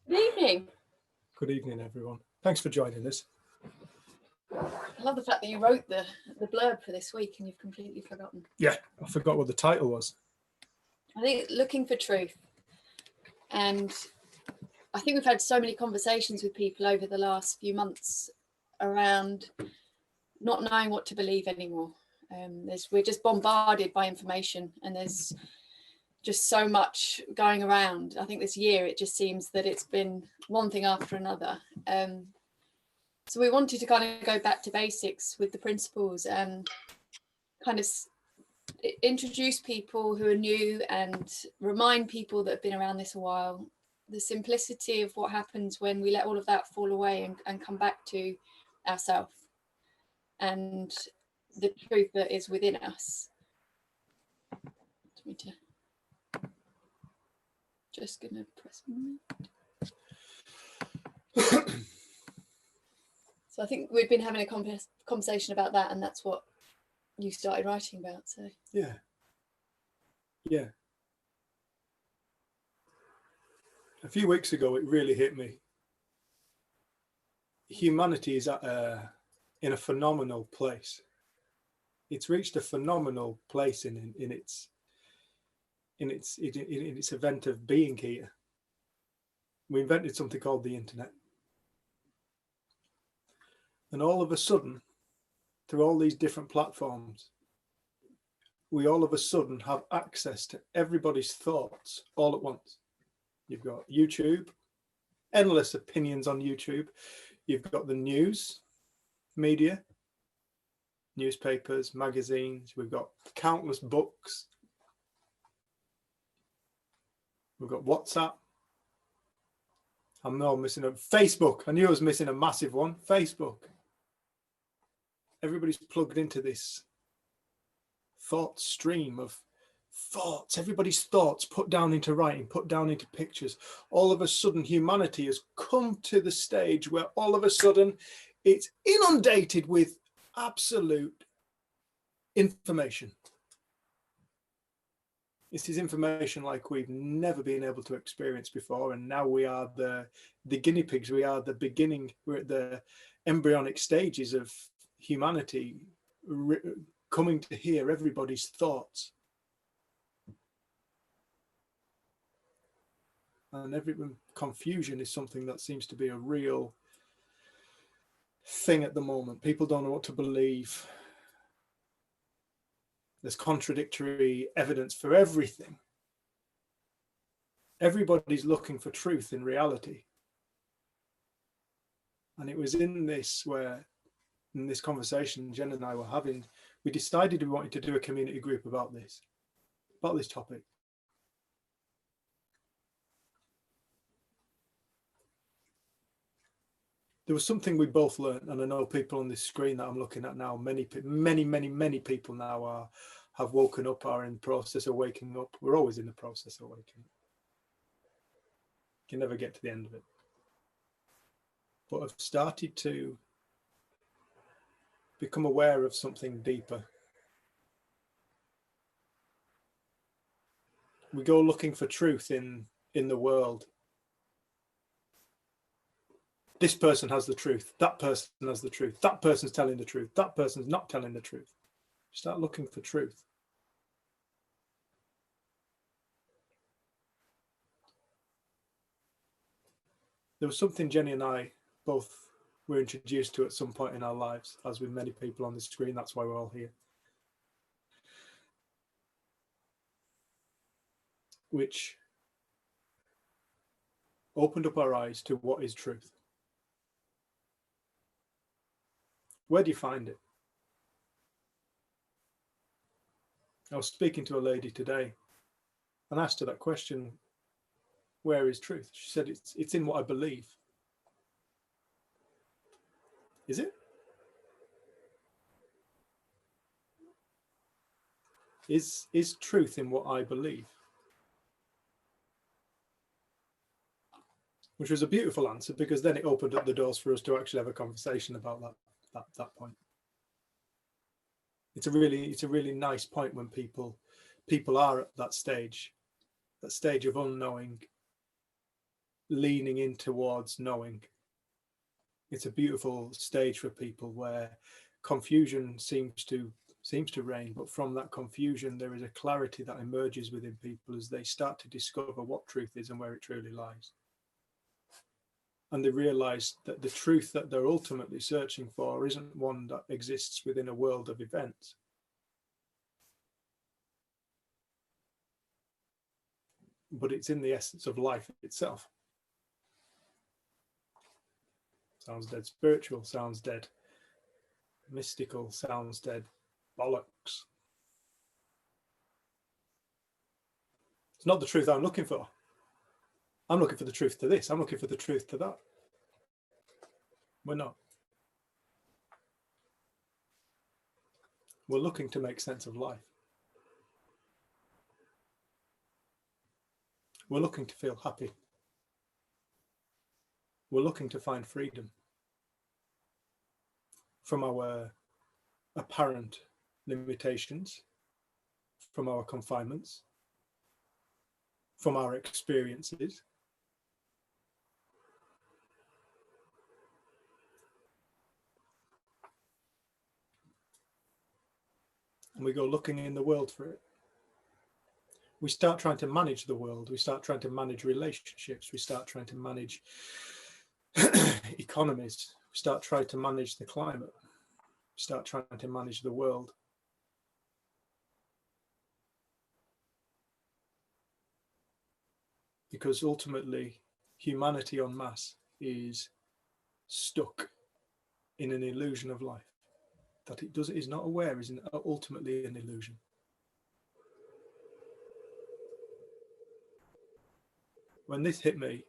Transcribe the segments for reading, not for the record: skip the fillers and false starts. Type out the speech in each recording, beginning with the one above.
Good evening. Good evening, everyone. Thanks for joining us. I love the fact that you wrote the blurb for this week and you've completely forgotten. Yeah, I forgot what the title was. I think looking for truth. And I think we've had so many conversations with people over the last few months around not knowing what to believe anymore. We're just bombarded by information, and there's just so much going around. I think this year it just seems that it's been one thing after another. So we wanted to kind of go back to basics with the principles and kind of introduce people who are new and remind people that have been around this a while the simplicity of what happens when we let all of that fall away and come back to ourselves and the truth that is within us. Just gonna press So I think we've been having a conversation about that, and that's what you started writing about. So yeah. A few weeks ago, it really hit me. Humanity is in a phenomenal place. It's reached a phenomenal place in its event of being here. We invented something called the internet. And all of a sudden, through all these different platforms, we all of a sudden have access to everybody's thoughts all at once. You've got YouTube, endless opinions on YouTube. You've got the news, media, newspapers, magazines. We've got countless books. We've got WhatsApp. I'm now missing a Facebook. I knew I was missing a massive one. Facebook. Everybody's plugged into this thought stream of thoughts, everybody's thoughts put down into writing, put down into pictures. All of a sudden, humanity has come to the stage where all of a sudden it's inundated with absolute information. This is information like we've never been able to experience before, and now we are the guinea pigs. We are the beginning. We're at the embryonic stages of humanity coming to hear everybody's thoughts. And confusion is something that seems to be a real thing at the moment. People don't know what to believe. There's contradictory evidence for everything. Everybody's looking for truth in reality. And it was in this conversation Jen and I were having, we decided we wanted to do a community group about this topic. There was something we both learned, and I know people on this screen that I'm looking at now, many people now have woken up, are in the process of waking up. We're always in the process of waking up. You can never get to the end of it. But I've started to become aware of something deeper. We go looking for truth in the world. This person has the truth. That person has the truth. That person's telling the truth. That person's not telling the truth. Start looking for truth. There was something Jenny and I both were introduced to at some point in our lives, as with many people on the screen. That's why we're all here. Which opened up our eyes to what is truth. Where do you find it? I was speaking to a lady today and asked her that question, where is truth? She said, it's in what I believe. Is it? Is truth in what I believe? Which was a beautiful answer, because then it opened up the doors for us to actually have a conversation about that point. It's a really nice point when people are at that stage of unknowing, leaning in towards knowing. It's a beautiful stage for people where confusion seems to reign, but from that confusion there is a clarity that emerges within people as they start to discover what truth is and where it truly lies. And they realize that the truth that they're ultimately searching for isn't one that exists within a world of events, but it's in the essence of life itself. Sounds dead spiritual, sounds dead mystical, sounds dead bollocks. It's not the truth I'm looking for. I'm looking for the truth to this. I'm looking for the truth to that. We're not. We're looking to make sense of life. We're looking to feel happy. We're looking to find freedom from our apparent limitations, from our confinements, from our experiences. And we go looking in the world for it. We start trying to manage the world. We start trying to manage relationships. We start trying to manage economies. We start trying to manage the climate. We start trying to manage the world. Because ultimately, humanity en masse is stuck in an illusion of life. That it is not aware is ultimately an illusion. When this hit me,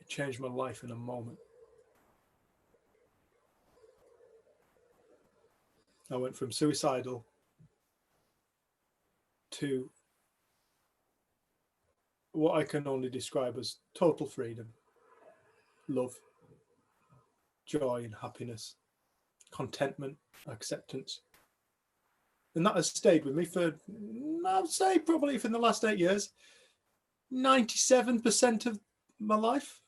it changed my life in a moment. I went from suicidal to what I can only describe as total freedom, love, joy and happiness, contentment, acceptance. And that has stayed with me for, I'd say probably for the last 8 years, 97% of my life.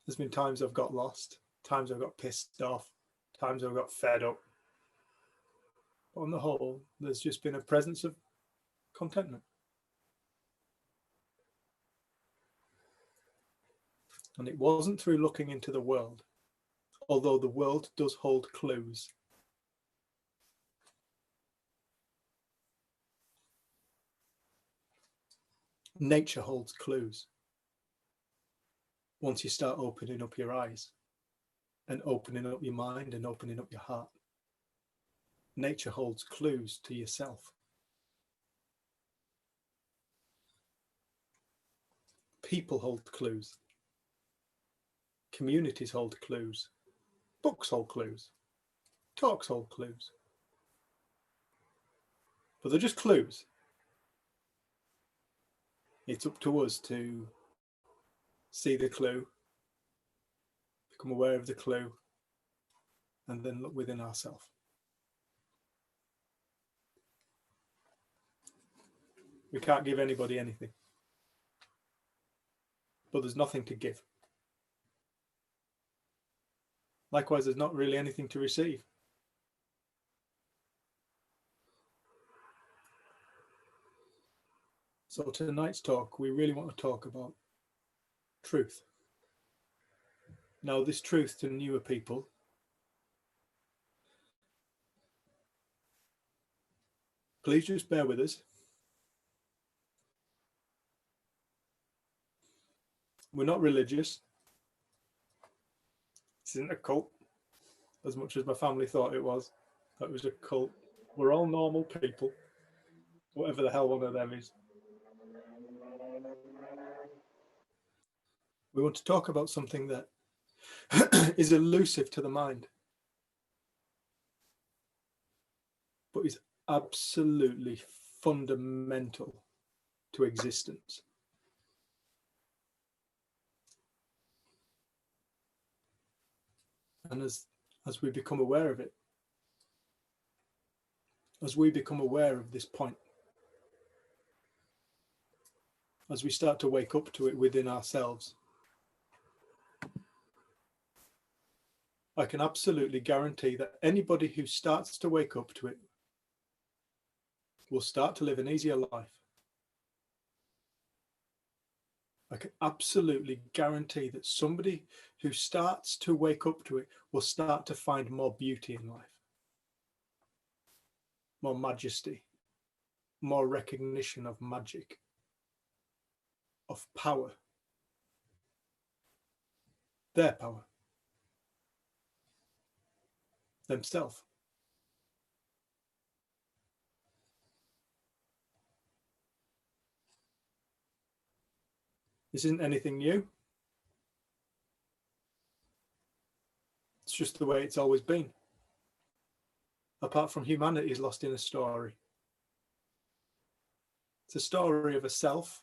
There's been times I've got lost, times I've got pissed off, times I've got fed up. But on the whole, there's just been a presence of contentment. And it wasn't through looking into the world, although the world does hold clues. Nature holds clues. Once you start opening up your eyes and opening up your mind and opening up your heart, nature holds clues to yourself. People hold clues. Communities hold clues. Books hold clues. Talks hold clues. But they're just clues. It's up to us to see the clue, become aware of the clue, and then look within ourselves. We can't give anybody anything, but there's nothing to give. Likewise, there's not really anything to receive. So tonight's talk, we really want to talk about truth. Now, this truth to newer people, please just bear with us. We're not religious. This isn't a cult, as much as my family thought it was. That was a cult. We're all normal people, whatever the hell one of them is. We want to talk about something that is elusive to the mind, but is absolutely fundamental to existence. And as we become aware of it, as we become aware of this point, as we start to wake up to it within ourselves, I can absolutely guarantee that anybody who starts to wake up to it will start to live an easier life. I can absolutely guarantee that somebody who starts to wake up to it will start to find more beauty in life, more majesty, more recognition of magic, of power, their power, themselves. This isn't anything new. It's just the way it's always been. Apart from humanity is lost in a story. It's a story of a self.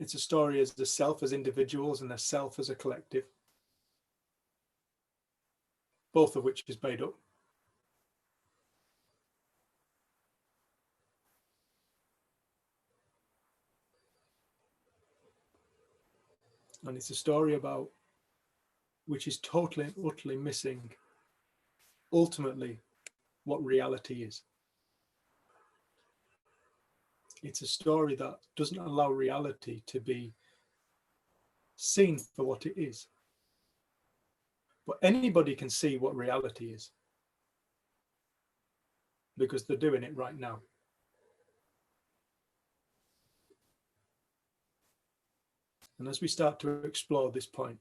It's a story as the self as individuals and a self as a collective, both of which is made up. And it's a story about which is totally and utterly missing ultimately what reality is. It's a story that doesn't allow reality to be seen for what it is. But anybody can see what reality is because they're doing it right now. And as we start to explore this point,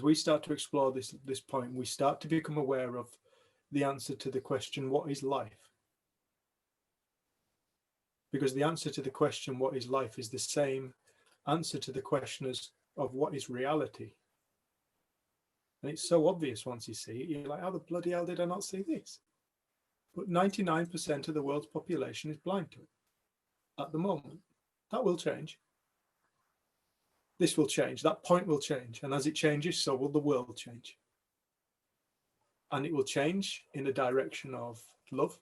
we start to become aware of the answer to the question, what is life? Because the answer to the question, what is life, is the same answer to the question of what is reality. And it's so obvious once you see it, you're like, how the bloody hell did I not see this? But 99% of the world's population is blind to it at the moment. That will change. This will change. That point will change. And as it changes, so will the world change. And it will change in a direction of love,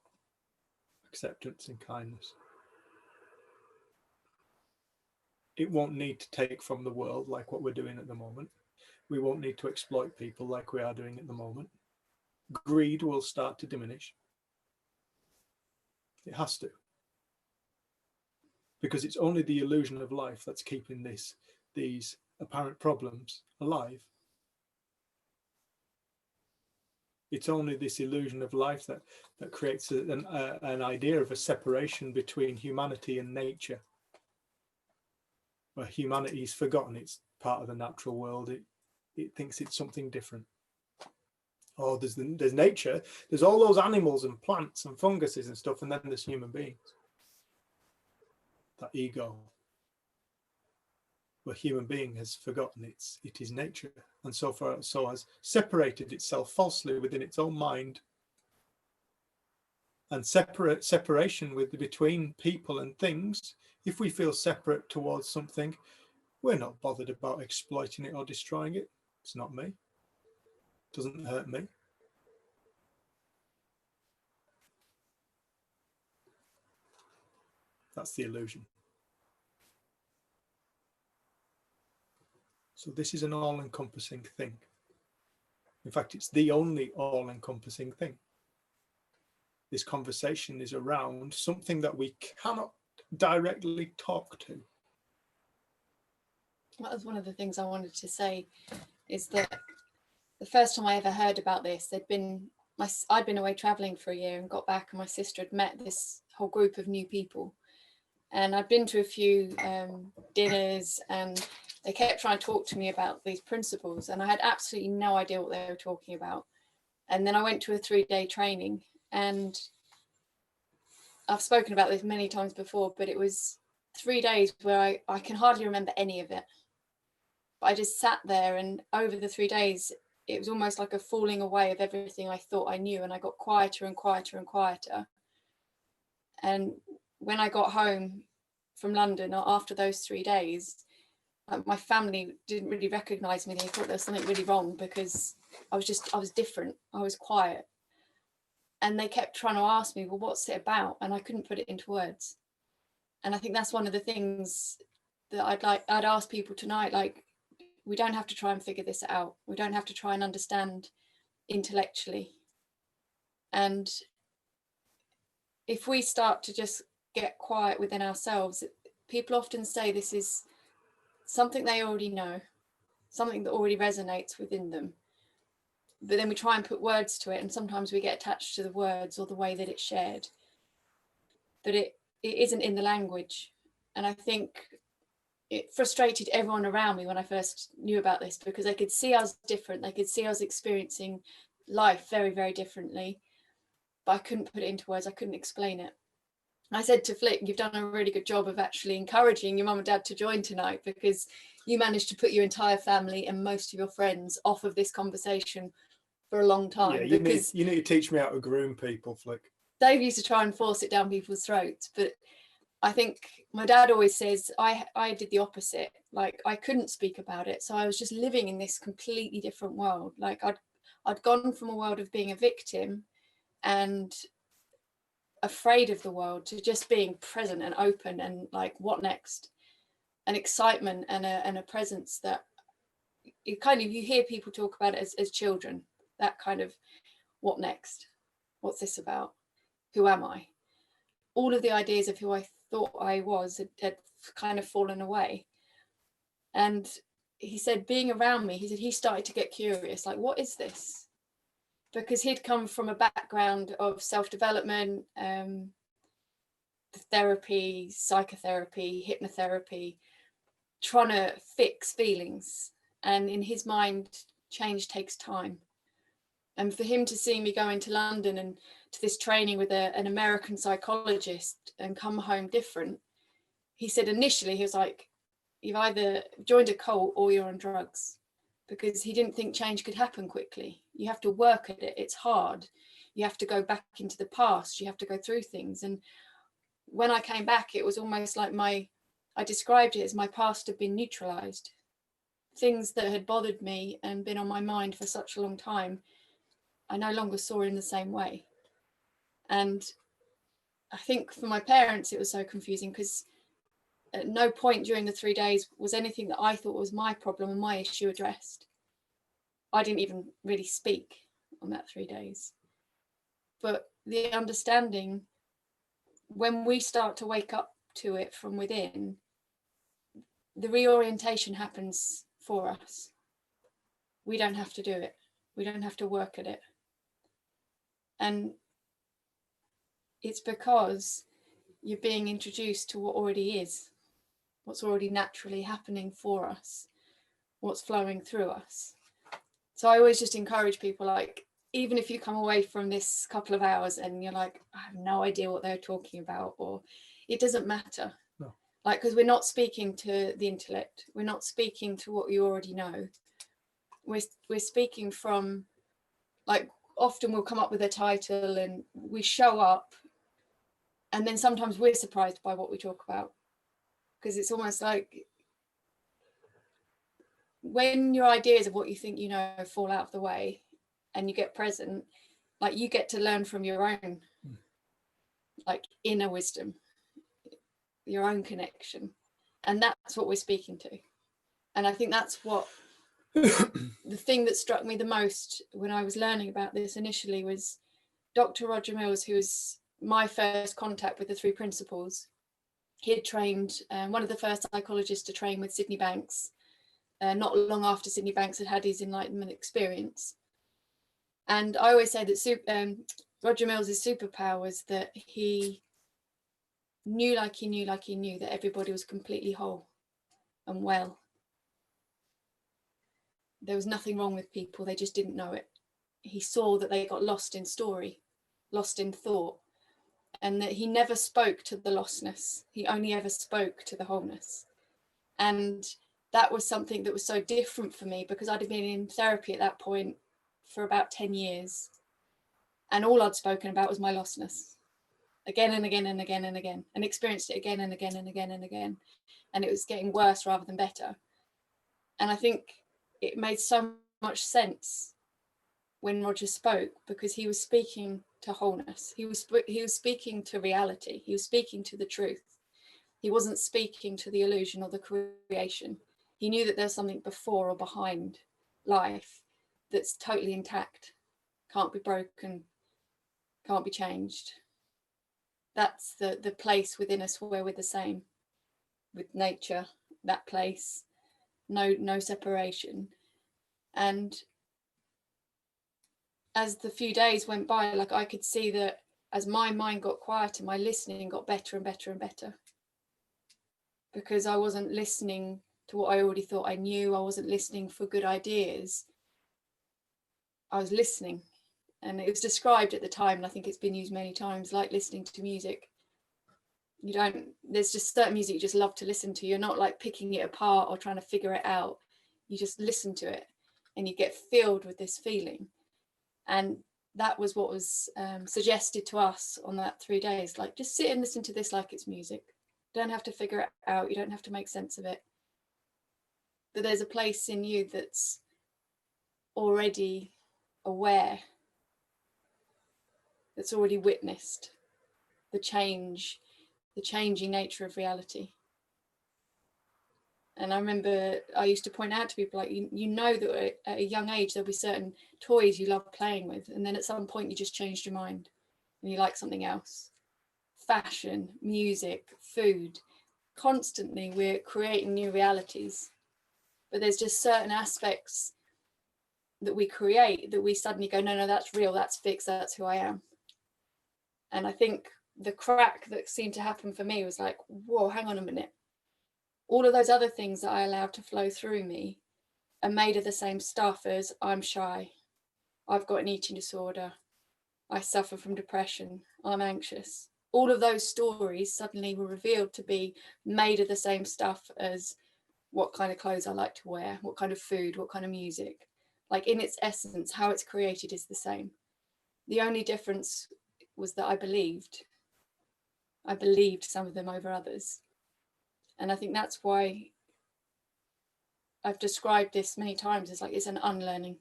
acceptance, and kindness. It won't need to take from the world like what we're doing at the moment. We won't need to exploit people like we are doing at the moment. Greed will start to diminish. It has to. Because it's only the illusion of life that's keeping these apparent problems alive. It's only this illusion of life that creates an idea of a separation between humanity and nature, where humanity is forgotten it's part of the natural world. It thinks it's something different. Oh, there's nature, there's all those animals and plants and funguses and stuff, and then there's human beings. That ego, where human being has forgotten it is nature, and so has separated itself falsely within its own mind. And separation between people and things, if we feel separate towards something, we're not bothered about exploiting it or destroying it. It's not me. It doesn't hurt me. That's the illusion. So this is an all-encompassing thing. In fact, it's the only all-encompassing thing. This conversation is around something that we cannot directly talk to. That was one of the things I wanted to say, is that the first time I ever heard about this, I'd been away traveling for a year and got back, and my sister had met this whole group of new people. And I'd been to a few dinners, and they kept trying to talk to me about these principles, and I had absolutely no idea what they were talking about. And then I went to a 3-day training, and I've spoken about this many times before, but it was 3 days where I can hardly remember any of it. But I just sat there, and over the 3 days, it was almost like a falling away of everything I thought I knew, and I got quieter and quieter and quieter. And when I got home from London after those 3 days, my family didn't really recognize me. They thought there was something really wrong because I was different. I was quiet. And they kept trying to ask me, well, what's it about? And I couldn't put it into words. And I think that's one of the things that I'd ask people tonight, like, we don't have to try and figure this out. We don't have to try and understand intellectually. And if we start to just get quiet within ourselves, people often say this is something they already know, something that already resonates within them. But then we try and put words to it, and sometimes we get attached to the words or the way that it's shared. But it isn't in the language. And I think it frustrated everyone around me when I first knew about this, because they could see us different. They could see us experiencing life very, very differently. But I couldn't put it into words. I couldn't explain it. I said to Flick, you've done a really good job of actually encouraging your mum and dad to join tonight, because you managed to put your entire family and most of your friends off of this conversation for a long time. Yeah, because you need to teach me how to groom people, Flick. Dave used to try and force it down people's throats, but I think my dad always says I did the opposite. Like, I couldn't speak about it, so I was just living in this completely different world. Like, I'd gone from a world of being a victim and afraid of the world to just being present and open and like, what next? An excitement and a presence that you hear people talk about it as children, that kind of, what next? What's this about? Who am I? All of the ideas of who I thought I was had kind of fallen away. And he said, being around me, he said he started to get curious, like, what is this? Because he'd come from a background of self-development, therapy, psychotherapy, hypnotherapy, trying to fix feelings. And in his mind, change takes time. And for him to see me go into London and to this training with an American psychologist and come home different, he said initially, he was like, you've either joined a cult or you're on drugs, because he didn't think change could happen quickly. You have to work at it. It's hard. You have to go back into the past. You have to go through things. And when I came back, it was almost like I described it as my past had been neutralized. Things that had bothered me and been on my mind for such a long time, I no longer saw in the same way. And I think for my parents, it was so confusing, because at no point during the 3 days was anything that I thought was my problem and my issue addressed. I didn't even really speak on that 3 days. But the understanding, when we start to wake up to it from within, the reorientation happens for us. We don't have to do it. We don't have to work at it. And it's because you're being introduced to what already is, what's already naturally happening for us, what's flowing through us. So I always just encourage people, like, even if you come away from this couple of hours and you're like, I have no idea what they're talking about, or it doesn't matter. No. Like, because we're not speaking to the intellect. We're not speaking to what you already know. We're speaking from, like, often we'll come up with a title and we show up, and then sometimes we're surprised by what we talk about, because it's almost like when your ideas of what you think you know fall out of the way and you get present, like, you get to learn from your own like inner wisdom, your own connection, and that's what we're speaking to. And I think that's what the thing that struck me the most when I was learning about this initially was Dr. Roger Mills, who was my first contact with the three principles. He had trained, one of the first psychologists to train with Sydney Banks, not long after Sydney Banks had had his enlightenment experience. And I always say that Roger Mills' superpower was that he knew like he knew that everybody was completely whole and well. There was nothing wrong with people, they just didn't know it. He saw that they got lost in story, lost in thought, and that he never spoke to the lostness. He only ever spoke to the wholeness. And that was something that was so different for me, because I'd been in therapy at that point for about 10 years. And all I'd spoken about was my lostness, again and again and again and again, and experienced it again and again and again and again. And it was getting worse rather than better. And I think it made so much sense when Roger spoke, because he was speaking to wholeness. He was speaking to reality. He was speaking to the truth. He wasn't speaking to the illusion or the creation. He knew that there's something before or behind life that's totally intact, can't be broken, can't be changed. That's the place within us where we're the same with nature, that place, no separation. And as the few days went by, like, I could see that as my mind got quieter, my listening got better and better and better, because I wasn't listening to what I already thought I knew. I wasn't listening for good ideas. I was listening. And it was described at the time, and I think it's been used many times, like listening to music. There's just certain music you just love to listen to. You're not like picking it apart or trying to figure it out. You just listen to it and you get filled with this feeling. And that was what was suggested to us on that 3 days. Like, just sit and listen to this like it's music. You don't have to figure it out. You don't have to make sense of it. But there's a place in you that's already aware, that's already witnessed the changing nature of reality. And I remember I used to point out to people, like, you know that at a young age there'll be certain toys you love playing with, and then at some point you just changed your mind and you like something else. Fashion, music, food, constantly we're creating new realities, but there's just certain aspects that we create that we suddenly go, no, that's real, that's fixed, that's who I am. And I think the crack that seemed to happen for me was like, whoa, hang on a minute. All of those other things that I allowed to flow through me are made of the same stuff as I'm shy, I've got an eating disorder, I suffer from depression, I'm anxious. All of those stories suddenly were revealed to be made of the same stuff as what kind of clothes I like to wear, what kind of food, what kind of music. Like, in its essence, how it's created is the same. The only difference was that I believed some of them over others. And I think that's why I've described this many times as like, it's an unlearning.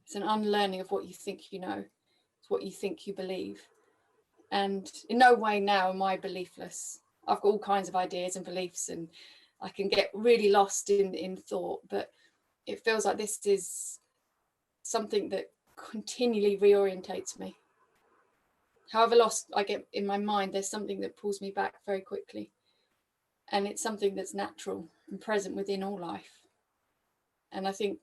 It's an unlearning of what you think you know. It's what you think you believe. And in no way now am I beliefless. I've got all kinds of ideas and beliefs, and I can get really lost in thought, but it feels like this is something that continually reorientates me. However lost I get in my mind, there's something that pulls me back very quickly. And it's something that's natural and present within all life. And I think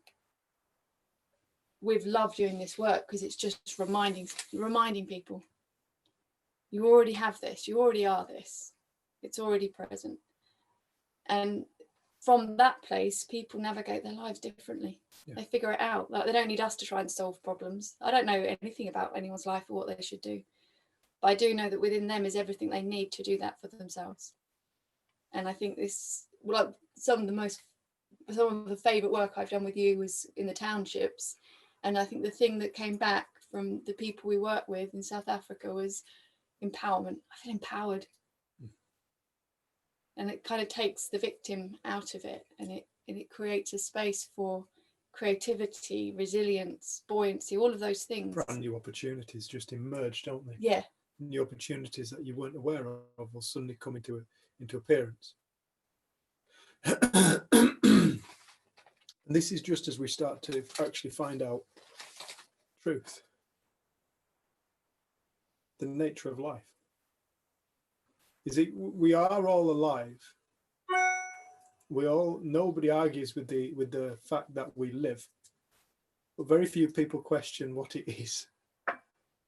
we've loved doing this work because it's just reminding people, you already have this, you already are this, it's already present. And from that place, people navigate their lives differently. Yeah. They figure it out. Like, they don't need us to try and solve problems. I don't know anything about anyone's life or what they should do, but I do know that within them is everything they need to do that for themselves. And I think this, well, some of the favourite work I've done with you was in the townships. And I think the thing that came back from the people we work with in South Africa was empowerment. I feel empowered. And it kind of takes the victim out of it, and it creates a space for creativity, resilience, buoyancy, all of those things. Brand new opportunities just emerge, don't they? Yeah. New opportunities that you weren't aware of will suddenly come into appearance. And this is just as we start to actually find out truth, the nature of life. We are all alive. Nobody argues with the fact that we live, but very few people question what it is.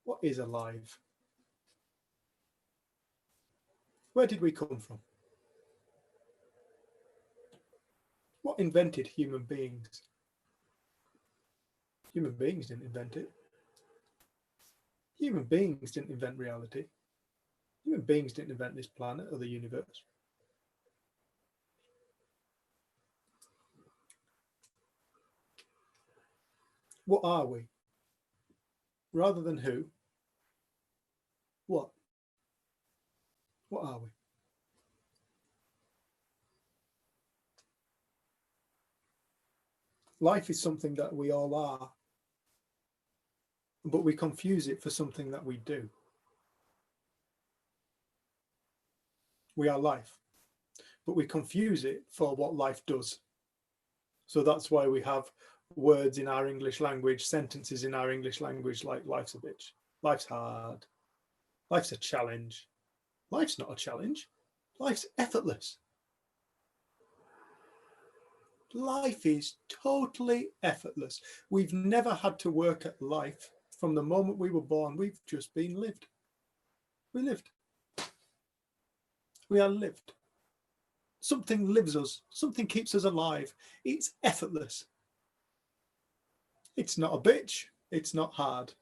What is alive? Where did we come from? What invented human beings? Human beings didn't invent it. Human beings didn't invent reality. Human beings didn't invent this planet or the universe. What are we? Rather than who, what? What are we? Life is something that we all are. but we confuse it for something that we do. We are life, but we confuse it for what life does. So that's why we have words in our English language, sentences in our English language like life's a bitch, life's hard, life's a challenge. Life's not a challenge. Life's effortless. Life is totally effortless. We've never had to work at life from the moment we were born. We've just been lived. We lived. We are lived. Something lives us. Something keeps us alive. It's effortless. It's not a bitch. It's not hard.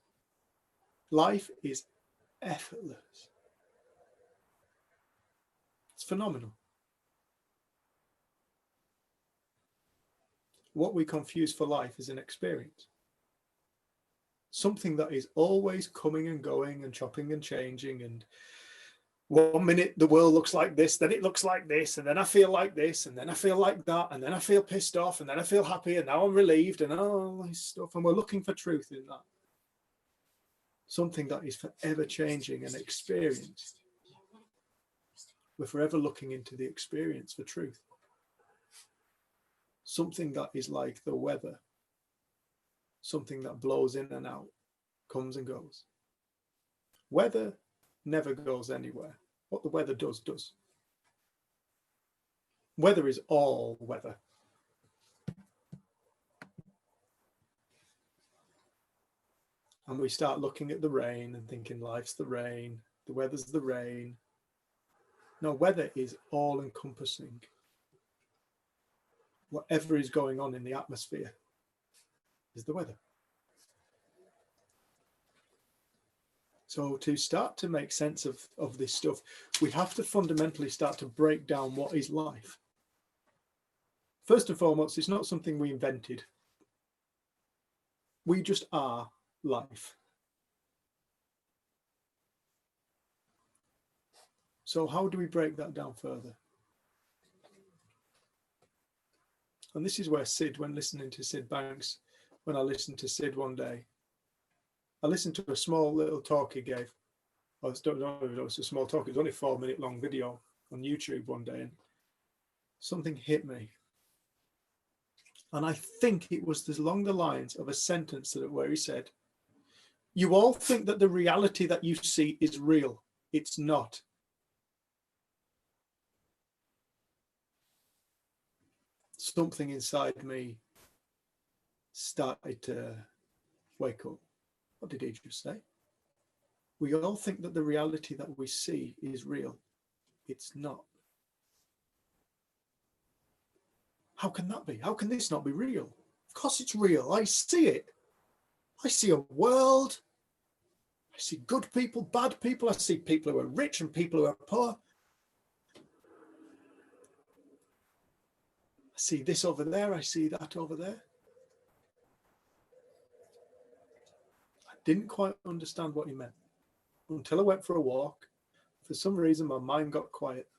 Life is effortless. It's phenomenal. What we confuse for life is an experience. Something that is always coming and going and chopping and changing, and 1 minute the world looks like this, then it looks like this, and then I feel like this, and then I feel like that, and then I feel pissed off, and then I feel happy, and now I'm relieved, and all this stuff. And we're looking for truth in that. Something that is forever changing and experienced. We're forever looking into the experience for truth. Something that is like the weather. Something that blows in and out, comes and goes. Weather never goes anywhere. What the weather does, does. Weather is all weather. And we start looking at the rain and thinking life's the rain, the weather's the rain. No, weather is all encompassing. Whatever is going on in the atmosphere is the weather. So to start to make sense of this stuff, we have to fundamentally start to break down what is life. First and foremost, it's not something we invented. We just are life. So how do we break that down further? And this is where Sid, when listening to Sid Banks, when I listened to Sid one day, I listened to a small little talk he gave. I don't know if it was a small talk. It was only a 4-minute long video on YouTube one day, and something hit me. And I think it was along the lines of a sentence where he said, "You all think that the reality that you see is real. It's not." Something inside me started to wake up. What did he just say? We all think that the reality that we see is real. It's not. How can that be? How can this not be real? Of course it's real. I see it. I see a world. I see good people, bad people. I see people who are rich and people who are poor. I see this over there. I see that over there. I didn't quite understand what he meant until I went for a walk. For some reason, my mind got quiet.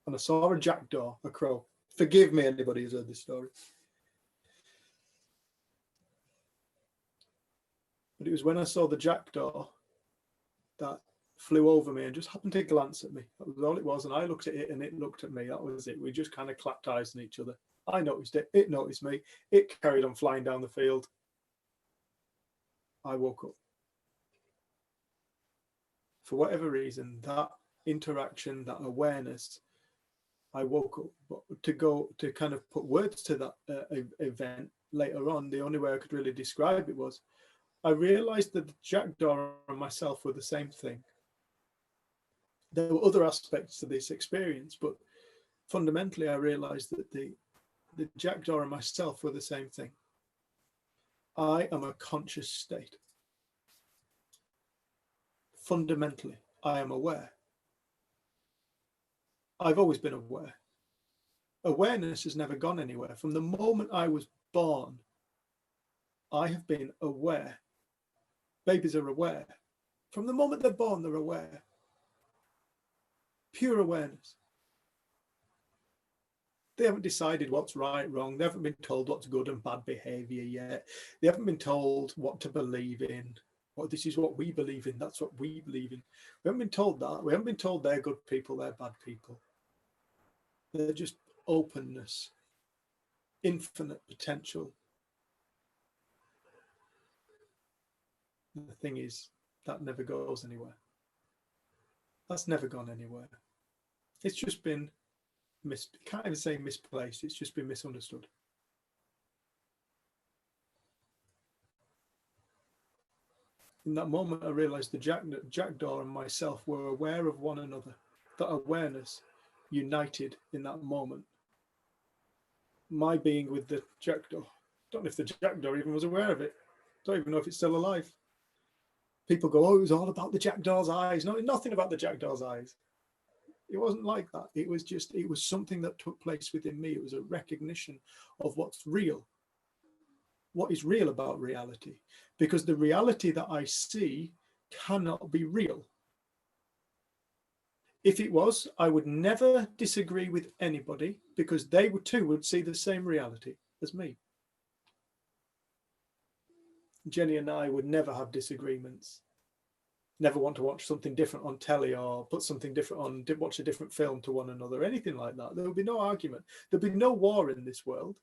And I saw a jackdaw, a crow. Forgive me, anybody who's heard this story. But it was when I saw the jackdaw that flew over me and just happened to glance at me. That was all it was. And I looked at it and it looked at me. That was it. We just kind of clapped eyes on each other. I noticed it. It noticed me. It carried on flying down the field. I woke up. For whatever reason, that interaction, that awareness, I woke up. But to kind of put words to that event later on, the only way I could really describe it was I realized that the jackdaw and myself were the same thing. There were other aspects to this experience, but fundamentally I realized that the jackdaw and myself were the same thing. I am a conscious state. Fundamentally, I am aware. I've always been aware. Awareness has never gone anywhere. From the moment I was born, I have been aware. Babies are aware. From the moment they're born, they're aware. Pure awareness. They haven't decided what's right, wrong. They haven't been told what's good and bad behavior yet. They haven't been told what to believe in. Well, this is what we believe in. That's what we believe in. We haven't been told that. We haven't been told they're good people, they're bad people. They're just openness, infinite potential. The thing is, that never goes anywhere. That's never gone anywhere. It's just been can't even say misplaced. It's just been misunderstood. In that moment, I realized the jackdaw and myself were aware of one another. That awareness united in that moment. My being with the jackdaw. Don't know if the jackdaw even was aware of it. Don't even know if it's still alive. People go, oh, it was all about the jackdaw's eyes. No, nothing about the jackdaw's eyes. It wasn't like that. It was something that took place within me. It was a recognition of what's real. What is real about reality? Because the reality that I see cannot be real. If it was, I would never disagree with anybody because they too would see the same reality as me. Jenny and I would never have disagreements. Never want to watch something different on telly or put something different on, watch a different film to one another, anything like that. There would be no argument. There'd be no war in this world.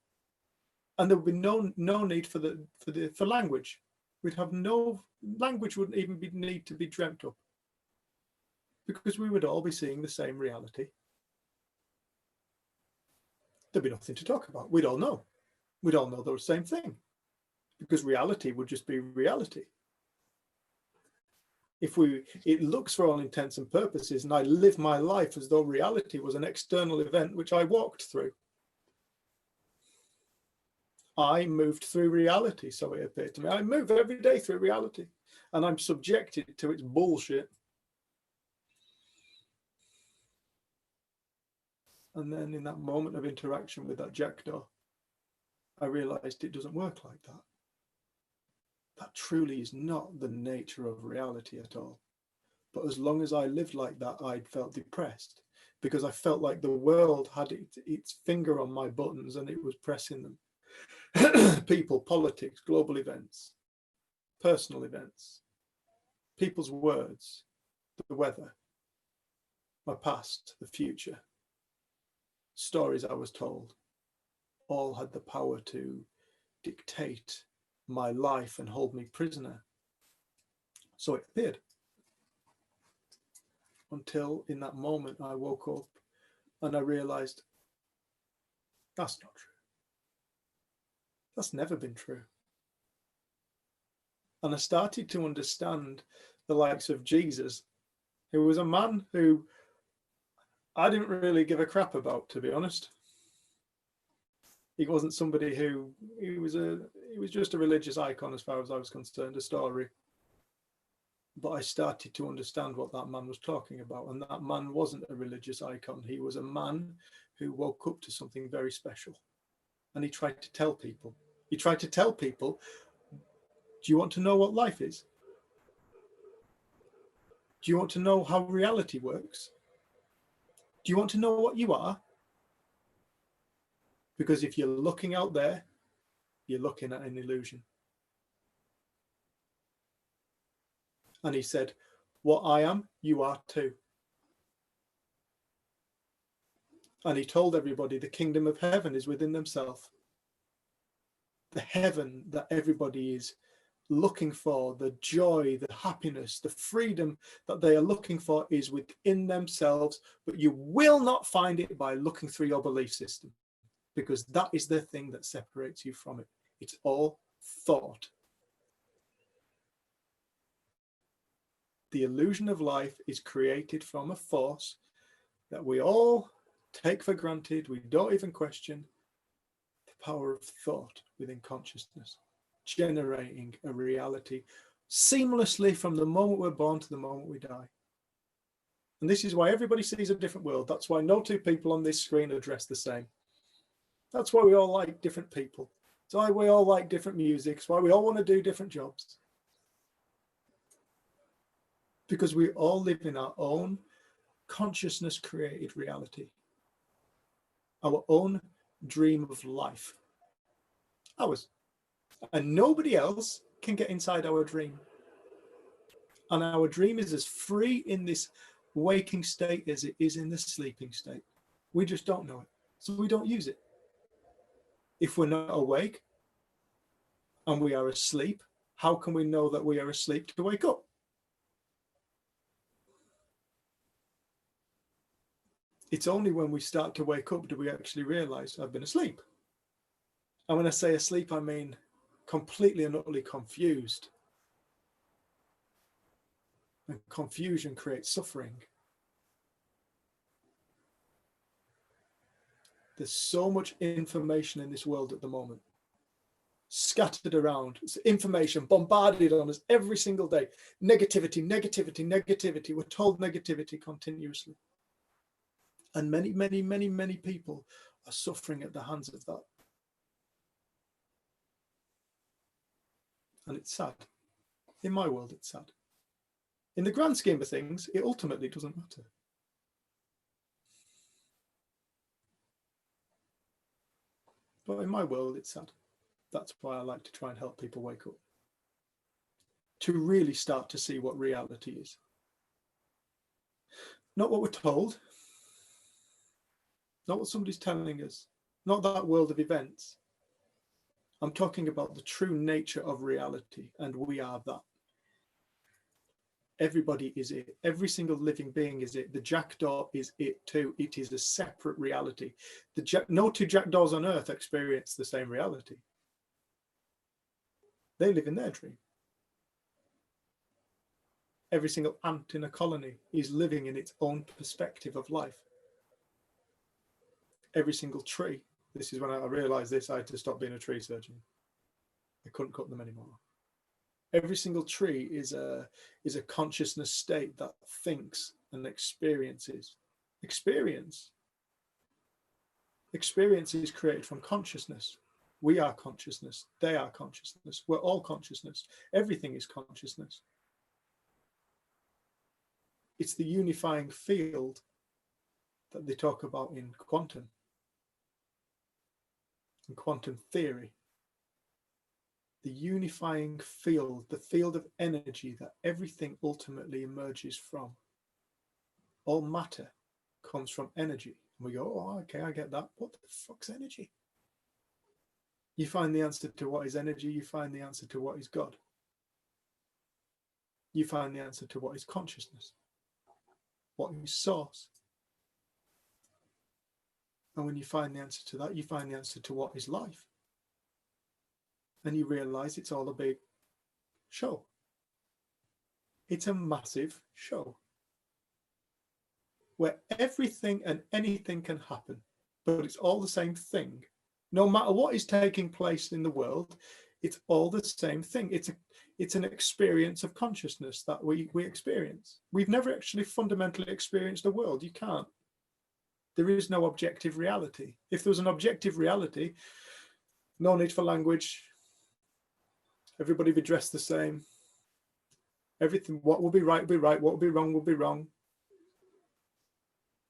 And there would be no need for language. We'd have no language, wouldn't even need to be dreamt up because we would all be seeing the same reality. There'd be nothing to talk about. We'd all know the same thing because reality would just be reality. It looks for all intents and purposes, and I live my life as though reality was an external event which I walked through. I moved through reality, so it appeared to me. I move every day through reality, and I'm subjected to its bullshit. And then in that moment of interaction with that jackdaw, I realized it doesn't work like that. That truly is not the nature of reality at all. But as long as I lived like that, I felt depressed because I felt like the world had its finger on my buttons and it was pressing them. People, politics, global events, personal events, people's words, the weather, my past, the future, stories I was told, all had the power to dictate my life and hold me prisoner. So it appeared. Until in that moment I woke up and I realized that's not true. That's never been true. And I started to understand the likes of Jesus, who was a man who I didn't really give a crap about, to be honest. He wasn't somebody he was just a religious icon as far as I was concerned, a story. But I started to understand what that man was talking about. And that man wasn't a religious icon. He was a man who woke up to something very special. And he tried to tell people. Do you want to know what life is? Do you want to know how reality works? Do you want to know what you are? Because if you're looking out there, you're looking at an illusion. And he said, what I am, you are too. And he told everybody the kingdom of heaven is within themselves. The heaven that everybody is looking for, the joy, the happiness, the freedom that they are looking for is within themselves, but you will not find it by looking through your belief system, because that is the thing that separates you from it. It's all thought. The illusion of life is created from a force that we all take for granted, we don't even question. The power of thought within consciousness, generating a reality seamlessly from the moment we're born to the moment we die. And this is why everybody sees a different world. That's why no two people on this screen are dressed the same. That's why we all like different people. That's why we all like different music. It's why we all want to do different jobs. Because we all live in our own consciousness created reality. Our own dream of life. Ours. And nobody else can get inside our dream. And our dream is as free in this waking state as it is in the sleeping state. We just don't know it. So we don't use it. If we're not awake and we are asleep, how can we know that we are asleep to wake up? It's only when we start to wake up do we actually realize I've been asleep. And when I say asleep, I mean completely and utterly confused. And confusion creates suffering. There's so much information in this world at the moment, scattered around. It's information bombarded on us every single day. Negativity, negativity, negativity. We're told negativity continuously. And many, many, many, many people are suffering at the hands of that. And it's sad. In my world, it's sad. In the grand scheme of things, it ultimately doesn't matter. But in my world, it's sad. That's why I like to try and help people wake up. To really start to see what reality is. Not what we're told. Not what somebody's telling us. Not that world of events. I'm talking about the true nature of reality, and we are that. Everybody is it. Every single living being is it. The jackdaw is it too. It is a separate reality. No two jackdaws on earth experience the same reality. They live in their dream. Every single ant in a colony is living in its own perspective of life. Every single tree. This is when I realized this, I had to stop being a tree surgeon. I couldn't cut them anymore. Every single tree is a consciousness state that thinks and experiences. Experience is created from consciousness. We are consciousness. They are consciousness. We're all consciousness. Everything is consciousness. It's the unifying field that they talk about in quantum theory. The unifying field, the field of energy that everything ultimately emerges from. All matter comes from energy. And we go, oh, okay, I get that. What the fuck's energy? You find the answer to what is energy, you find the answer to what is God. You find the answer to what is consciousness, what is source. And when you find the answer to that, you find the answer to what is life. And you realize it's all a big show. It's a massive show where everything and anything can happen, but it's all the same thing. No matter what is taking place in the world, it's all the same thing. It's an experience of consciousness that we experience. We've never actually fundamentally experienced the world. You can't. There is no objective reality. If there was an objective reality, no need for language. Everybody would be dressed the same. Everything, what will be right will be right, what will be wrong will be wrong.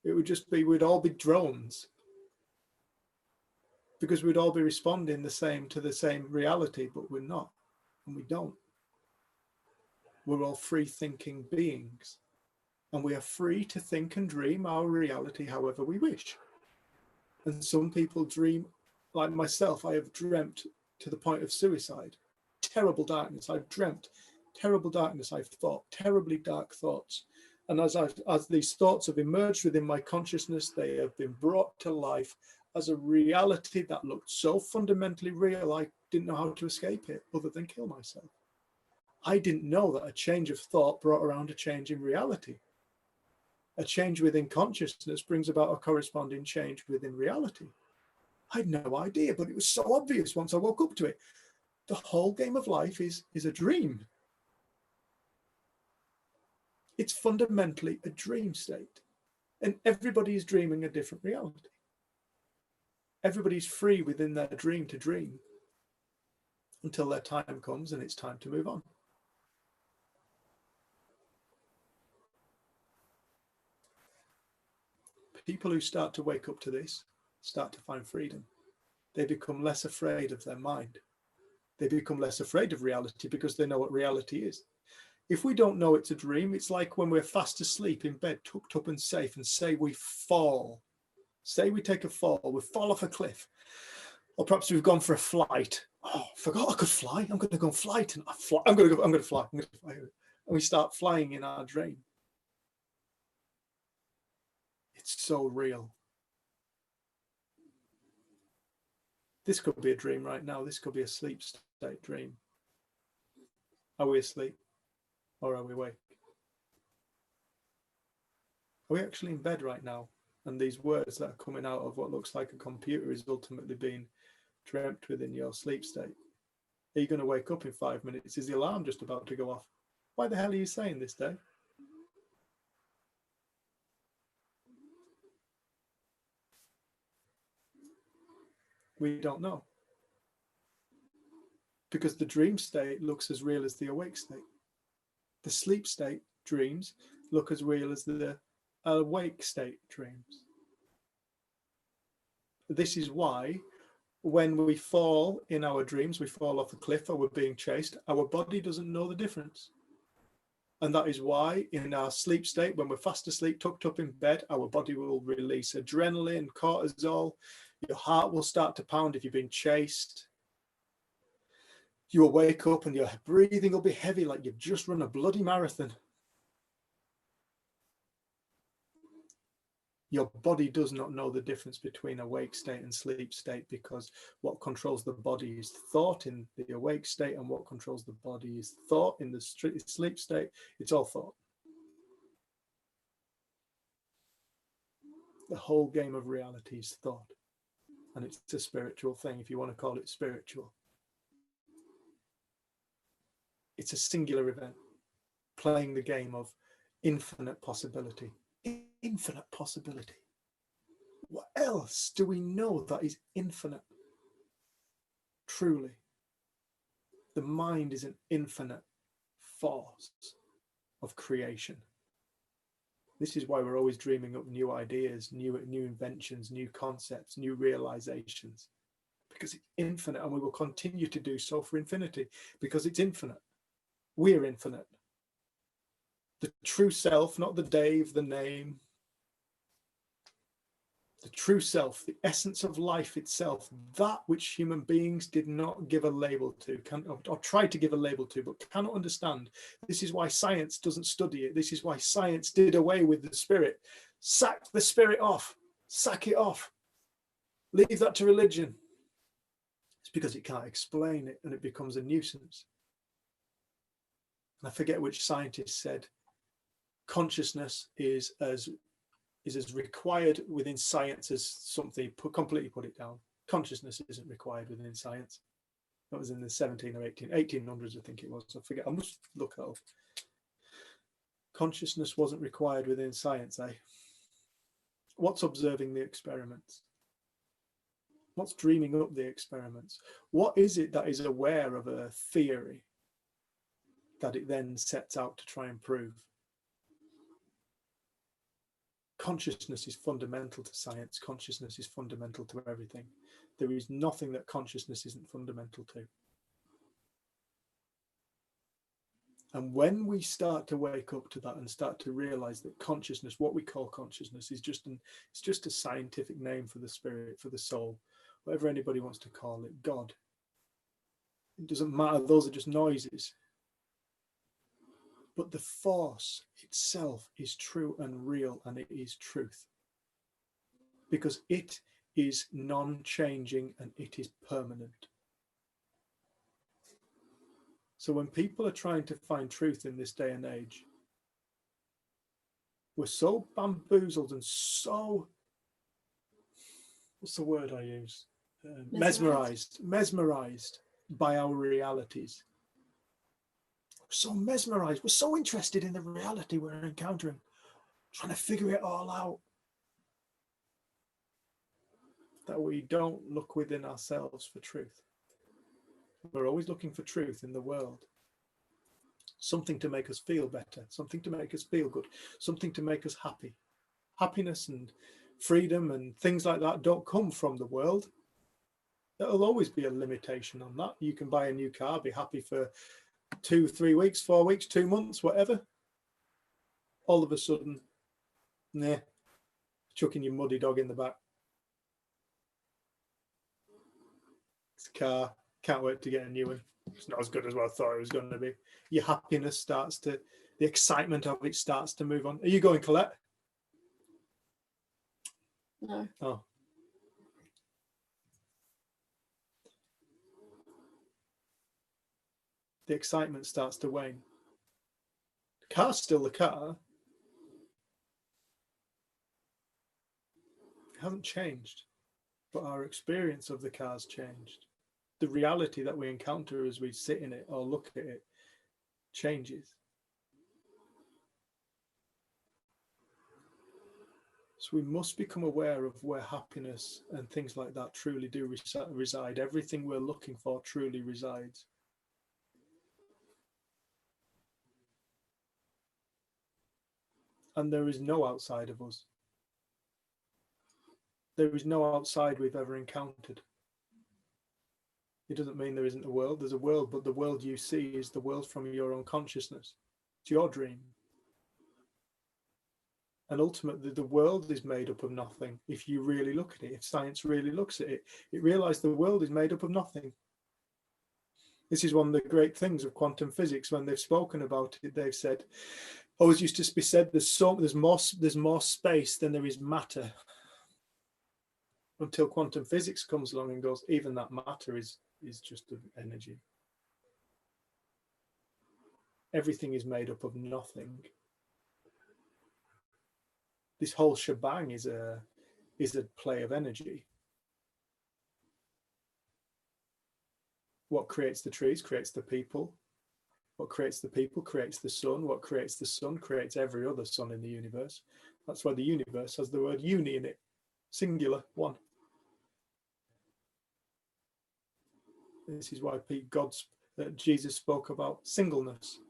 It would just be, we'd all be drones. Because we'd all be responding the same to the same reality, but we're not, and we don't. We're all free thinking beings, and we are free to think and dream our reality however we wish. And some people dream, like myself, I have dreamt to the point of suicide. Terrible darkness. I've dreamt terrible darkness. I've thought terribly dark thoughts. And as these thoughts have emerged within my consciousness, they have been brought to life as a reality that looked so fundamentally real, I didn't know how to escape it other than kill myself. I didn't know that a change of thought brought around a change in reality. A change within consciousness brings about a corresponding change within reality. I had no idea, but it was so obvious once I woke up to it. The whole game of life is a dream. It's fundamentally a dream state. And everybody is dreaming a different reality. Everybody's free within their dream to dream until their time comes and it's time to move on. People who start to wake up to this start to find freedom. they become less afraid of their mind. They become less afraid of reality because they know what reality is. If we don't know it's a dream, it's like when we're fast asleep in bed, tucked up and safe, and say we fall. Say we take a fall, we fall off a cliff. Or perhaps we've gone for a flight. Oh, forgot I could fly. I'm going to go and fly tonight. I'm going to fly. And we start flying in our dream. It's so real. This could be a dream right now. This could be a sleep state dream. Are we asleep or are we awake? Are we actually in bed right now? And these words that are coming out of what looks like a computer is ultimately being dreamt within your sleep state. Are you going to wake up in 5 minutes? Is the alarm just about to go off? Why the hell are you saying this, Dave? We don't know. Because the dream state looks as real as the awake state. The sleep state dreams look as real as the awake state dreams. This is why when we fall in our dreams, we fall off a cliff or we're being chased, our body doesn't know the difference. And that is why in our sleep state, when we're fast asleep, tucked up in bed, our body will release adrenaline, cortisol. Your heart will start to pound if you've been chased. You'll wake up and your breathing will be heavy like you've just run a bloody marathon. Your body does not know the difference between awake state and sleep state, because what controls the body is thought in the awake state, and what controls the body is thought in the sleep state. It's all thought. The whole game of reality is thought, and it's a spiritual thing, if you want to call it spiritual. It's a singular event, playing the game of infinite possibility. Infinite possibility. What else do we know that is infinite? Truly, the mind is an infinite force of creation. This is why we're always dreaming up new ideas, new inventions, new concepts, new realizations, because it's infinite, and we will continue to do so for infinity, because it's infinite. We're infinite. The true self, not the Dave, the name. The true self, the essence of life itself, that which human beings did not give a label to, or try to give a label to, but cannot understand. This is why science doesn't study it. This is why science did away with the spirit. Sack the spirit off. Sack it off. Leave that to religion. It's because it can't explain it, and it becomes a nuisance. And I forget which scientist said, consciousness is as required within science as something, completely put it down. Consciousness isn't required within science. That was in the 17 or 1800s, I think it was. I forget. I must look that up. Consciousness wasn't required within science, eh? What's observing the experiments? What's dreaming up the experiments? What is it that is aware of a theory that it then sets out to try and prove? Consciousness is fundamental to science. Consciousness is fundamental to everything. There is nothing that consciousness isn't fundamental to. And when we start to wake up to that and start to realize that consciousness, what we call consciousness, is it's just a scientific name for the spirit, for the soul, whatever anybody wants to call it, God. It doesn't matter. Those are just noises. But the force itself is true and real, and it is truth. Because it is non-changing and it is permanent. So when people are trying to find truth in this day and age, we're so bamboozled and so, what's the word I use? Mesmerized by our realities. So mesmerized, we're so interested in the reality we're encountering, trying to figure it all out, that we don't look within ourselves for truth. We're always looking for truth in the world. Something to make us feel better, something to make us feel good, something to make us happy. Happiness and freedom and things like that don't come from the world. There'll always be a limitation on that. You can buy a new car, be happy for 2, 3 weeks, 4 weeks, 2 months, whatever. All of a sudden, nah, chucking your muddy dog in the back. It's a car, can't wait to get a new one. It's not as good as what I thought it was going to be. Your happiness starts to, the excitement of it starts to move on. Are you going, Colette? No. Oh. The excitement starts to wane. The car's still the car. It hasn't changed, but our experience of the car's changed. The reality that we encounter as we sit in it or look at it changes. So we must become aware of where happiness and things like that truly do reside. Everything we're looking for truly resides. And there is no outside of us. There is no outside we've ever encountered. It doesn't mean there isn't a world. There's a world, but the world you see is the world from your own consciousness. It's your dream. And ultimately, the world is made up of nothing. If you really look at it, if science really looks at it, it realizes the world is made up of nothing. This is one of the great things of quantum physics. When they've spoken about it, they've said, always used to be said, there's more space than there is matter. Until quantum physics comes along and goes, even that matter is just energy. Everything is made up of nothing. This whole shebang is a play of energy. What creates the trees creates the people. What creates the people creates the sun. What creates the sun creates every other sun in the universe. That's why the universe has the word uni in it. Singular, one. This is why Jesus spoke about singleness.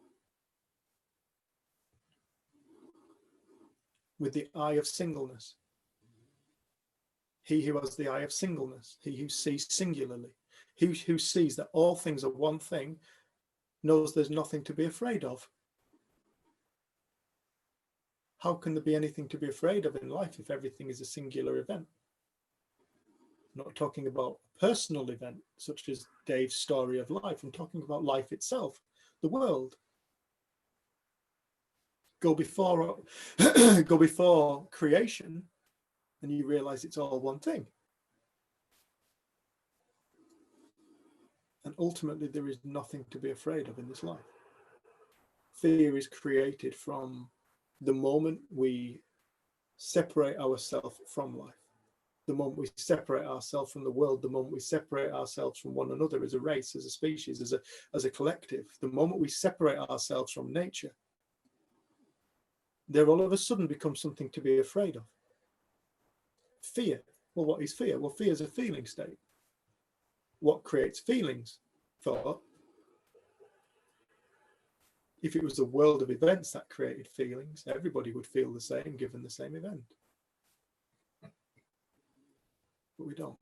With the eye of singleness. He who has the eye of singleness, he who sees singularly, he who sees that all things are one thing, knows there's nothing to be afraid of. How can there be anything to be afraid of in life if everything is a singular event? I'm not talking about a personal event such as Dave's story of life. I'm talking about life itself, the world. Go before creation, and you realize it's all one thing. And ultimately, there is nothing to be afraid of in this life. Fear is created from the moment we separate ourselves from life, the moment we separate ourselves from the world, the moment we separate ourselves from one another as a race, as a species, as a collective, the moment we separate ourselves from nature, there all of a sudden becomes something to be afraid of. Fear. Well, what is fear? Well, fear is a feeling state. What creates feelings? Thought. If it was a world of events that created feelings, everybody would feel the same given the same event. But we don't.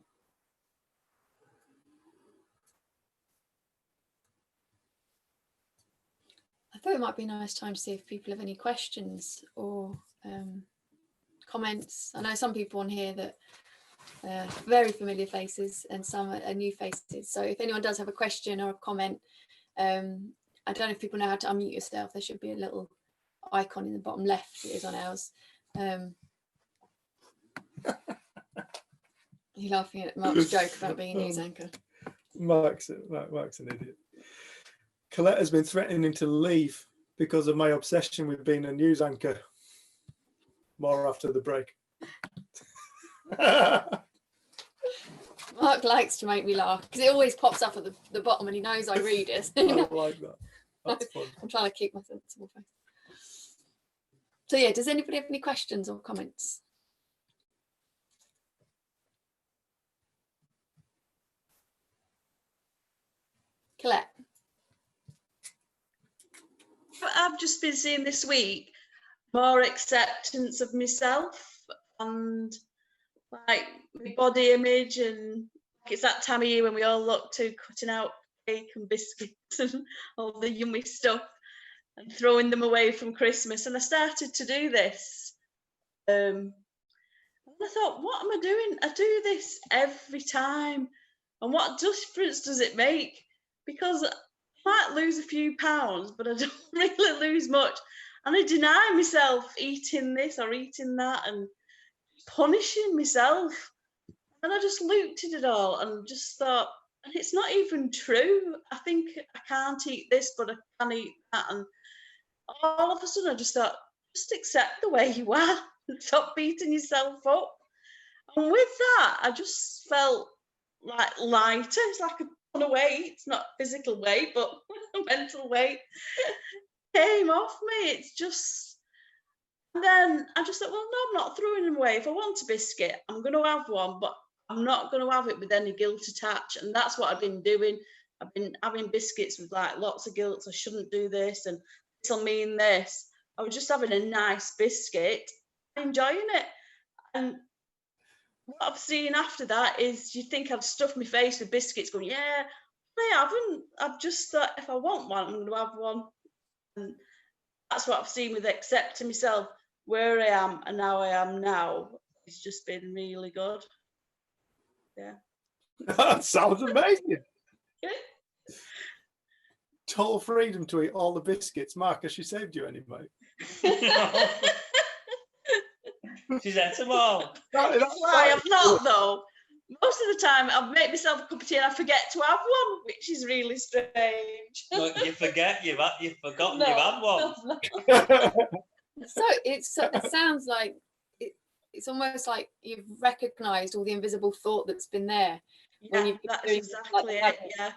I thought it might be a nice time to see if people have any questions or comments. I know some people on here that very familiar faces and some are new faces. So if anyone does have a question or a comment, I don't know if people know how to unmute yourself. There should be a little icon in the bottom left. It is on ours. You're laughing at Mark's joke about being a news anchor. Mark's an idiot. Colette has been threatening to leave because of my obsession with being a news anchor. More after the break. Mark likes to make me laugh because it always pops up at the bottom and he knows I read it. I like that. That's fun. I'm trying to keep my sensible face. So yeah, does anybody have any questions or comments? Colette? I've just been seeing this week more acceptance of myself and like my body image and it's that time of year when we all look to cutting out cake and biscuits and all the yummy stuff and throwing them away from Christmas. And I started to do this. And I thought, what am I doing? I do this every time. And what difference does it make? Because I might lose a few pounds, but I don't really lose much. And I deny myself eating this or eating that and punishing myself. And I just looked at it all and just thought, and it's not even true. I think I can't eat this, but I can eat that. And all of a sudden I just thought, just accept the way you are and stop beating yourself up. And with that, I just felt like lighter. It's like a ton of weight. It's not physical weight, but mental weight came off me. It's just, and then I just thought, well, no, I'm not throwing them away. If I want a biscuit, I'm going to have one, but I'm not going to have it with any guilt attached. And that's what I've been doing. I've been having biscuits with like lots of guilt. I shouldn't do this, and this will mean this. I was just having a nice biscuit, enjoying it. And what I've seen after that is, you think I've stuffed my face with biscuits going, yeah, I haven't. I've just thought, if I want one, I'm going to have one. And that's what I've seen with accepting myself, where I am and how I am now. It's just been really good. Yeah. That sounds amazing. Yeah. Total freedom to eat all the biscuits. Mark, has she saved you any, mate? She's ate them all. That's why I've not, though. Most of the time, I've made myself a cup of tea and I forget to have one, which is really strange. Look, you forget you've forgotten No, you've had one. no. So it sounds like it's almost like you've recognised all the invisible thought that's been there. When Yeah, you've been that's doing exactly like it. Yeah.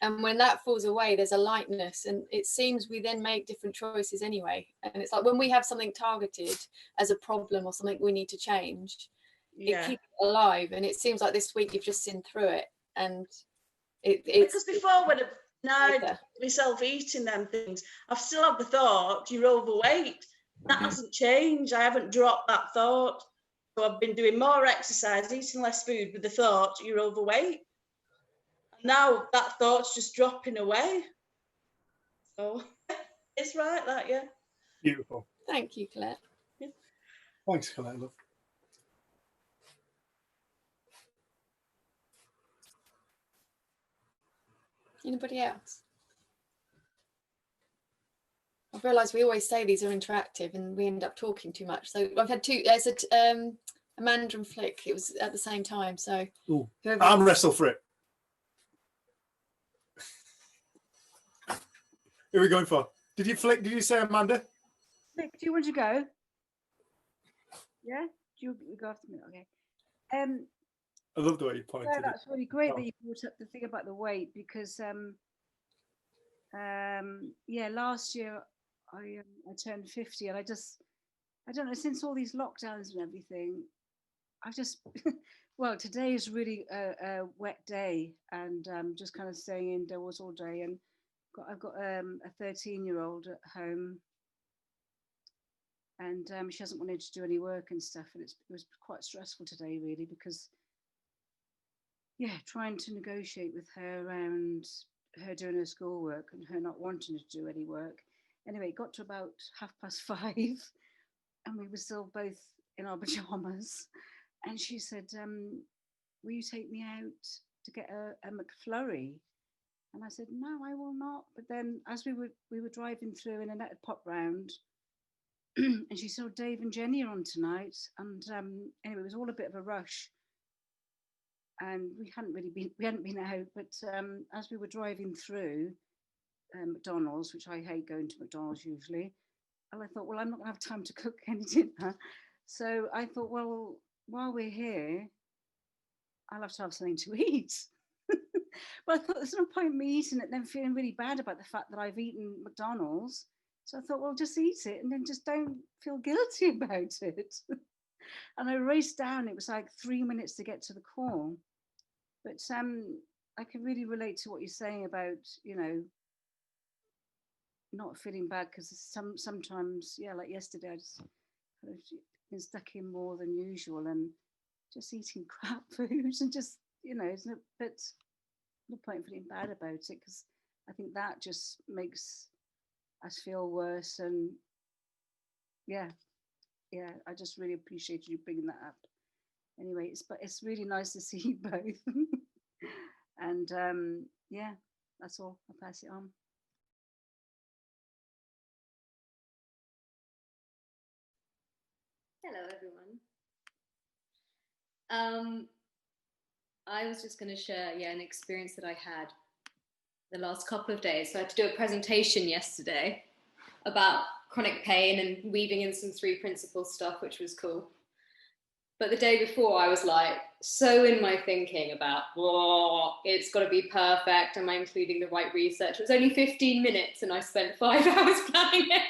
And when that falls away, there's a lightness, and it seems we then make different choices anyway. And it's like when we have something targeted as a problem or something we need to change, Yeah. it keeps it alive. And it seems like this week you've just seen through it, and it's Because before, when I denied myself eating them things, I've still had the thought, you're overweight. That hasn't changed. I haven't dropped that thought. So I've been doing more exercise, eating less food with the thought, you're overweight. Now that thought's just dropping away. So it's right, that, yeah. Beautiful. Thank you, Colette. Yeah. Thanks, Colette, love. Anybody else? I've realised we always say these are interactive and we end up talking too much. So I've had two. There's Amanda and Flick. It was at the same time. So arm wrestle for it. Who are we going for? Did you Flick? Did you say Amanda? Flick, do you want to go? Yeah? Do you go after me? Okay. I love the way you pointed. Yeah, that's really great that you brought up the thing about the weight, because yeah, last year I turned 50, and I don't know, since all these lockdowns and everything, I've just well, today is really a wet day, and just kind of staying indoors all day, and I've got a 13-year-old at home, and she hasn't wanted to do any work and stuff, and it was quite stressful today, really, because yeah, trying to negotiate with her around her doing her schoolwork and her not wanting to do any work. Anyway, it got to about 5:30, and we were still both in our pajamas, and she said, will you take me out to get a McFlurry? And I said, no, I will not. But then as we were driving through, and Annette had popped round, and she saw Dave and Jenny are on tonight. And anyway, it was all a bit of a rush. And we hadn't been out, but as we were driving through McDonald's, which I hate going to McDonald's usually, and I thought, well, I'm not gonna have time to cook any dinner. So I thought, well, while we're here, I'll have to have something to eat. But I thought there's no point in me eating it and then feeling really bad about the fact that I've eaten McDonald's. So I thought, well, just eat it and then just don't feel guilty about it. And I raced down. It was like 3 minutes to get to the call. But I can really relate to what you're saying about, you know, not feeling bad, because sometimes, yeah, like yesterday, I just kind of been stuck in more than usual and just eating crap food and just, it's no point feeling bad about it, because I think that just makes us feel worse. And yeah, I just really appreciate you bringing that up. Anyway, it's really nice to see you both. And yeah, that's all. I'll pass it on. Hello, everyone. I was just going to share, an experience that I had the last couple of days. So I had to do a presentation yesterday about chronic pain and weaving in some 3 principles stuff, which was cool. But the day before, I was like so in my thinking about, it's got to be perfect. Am I including the right research? It was only 15 minutes and I spent 5 hours planning it.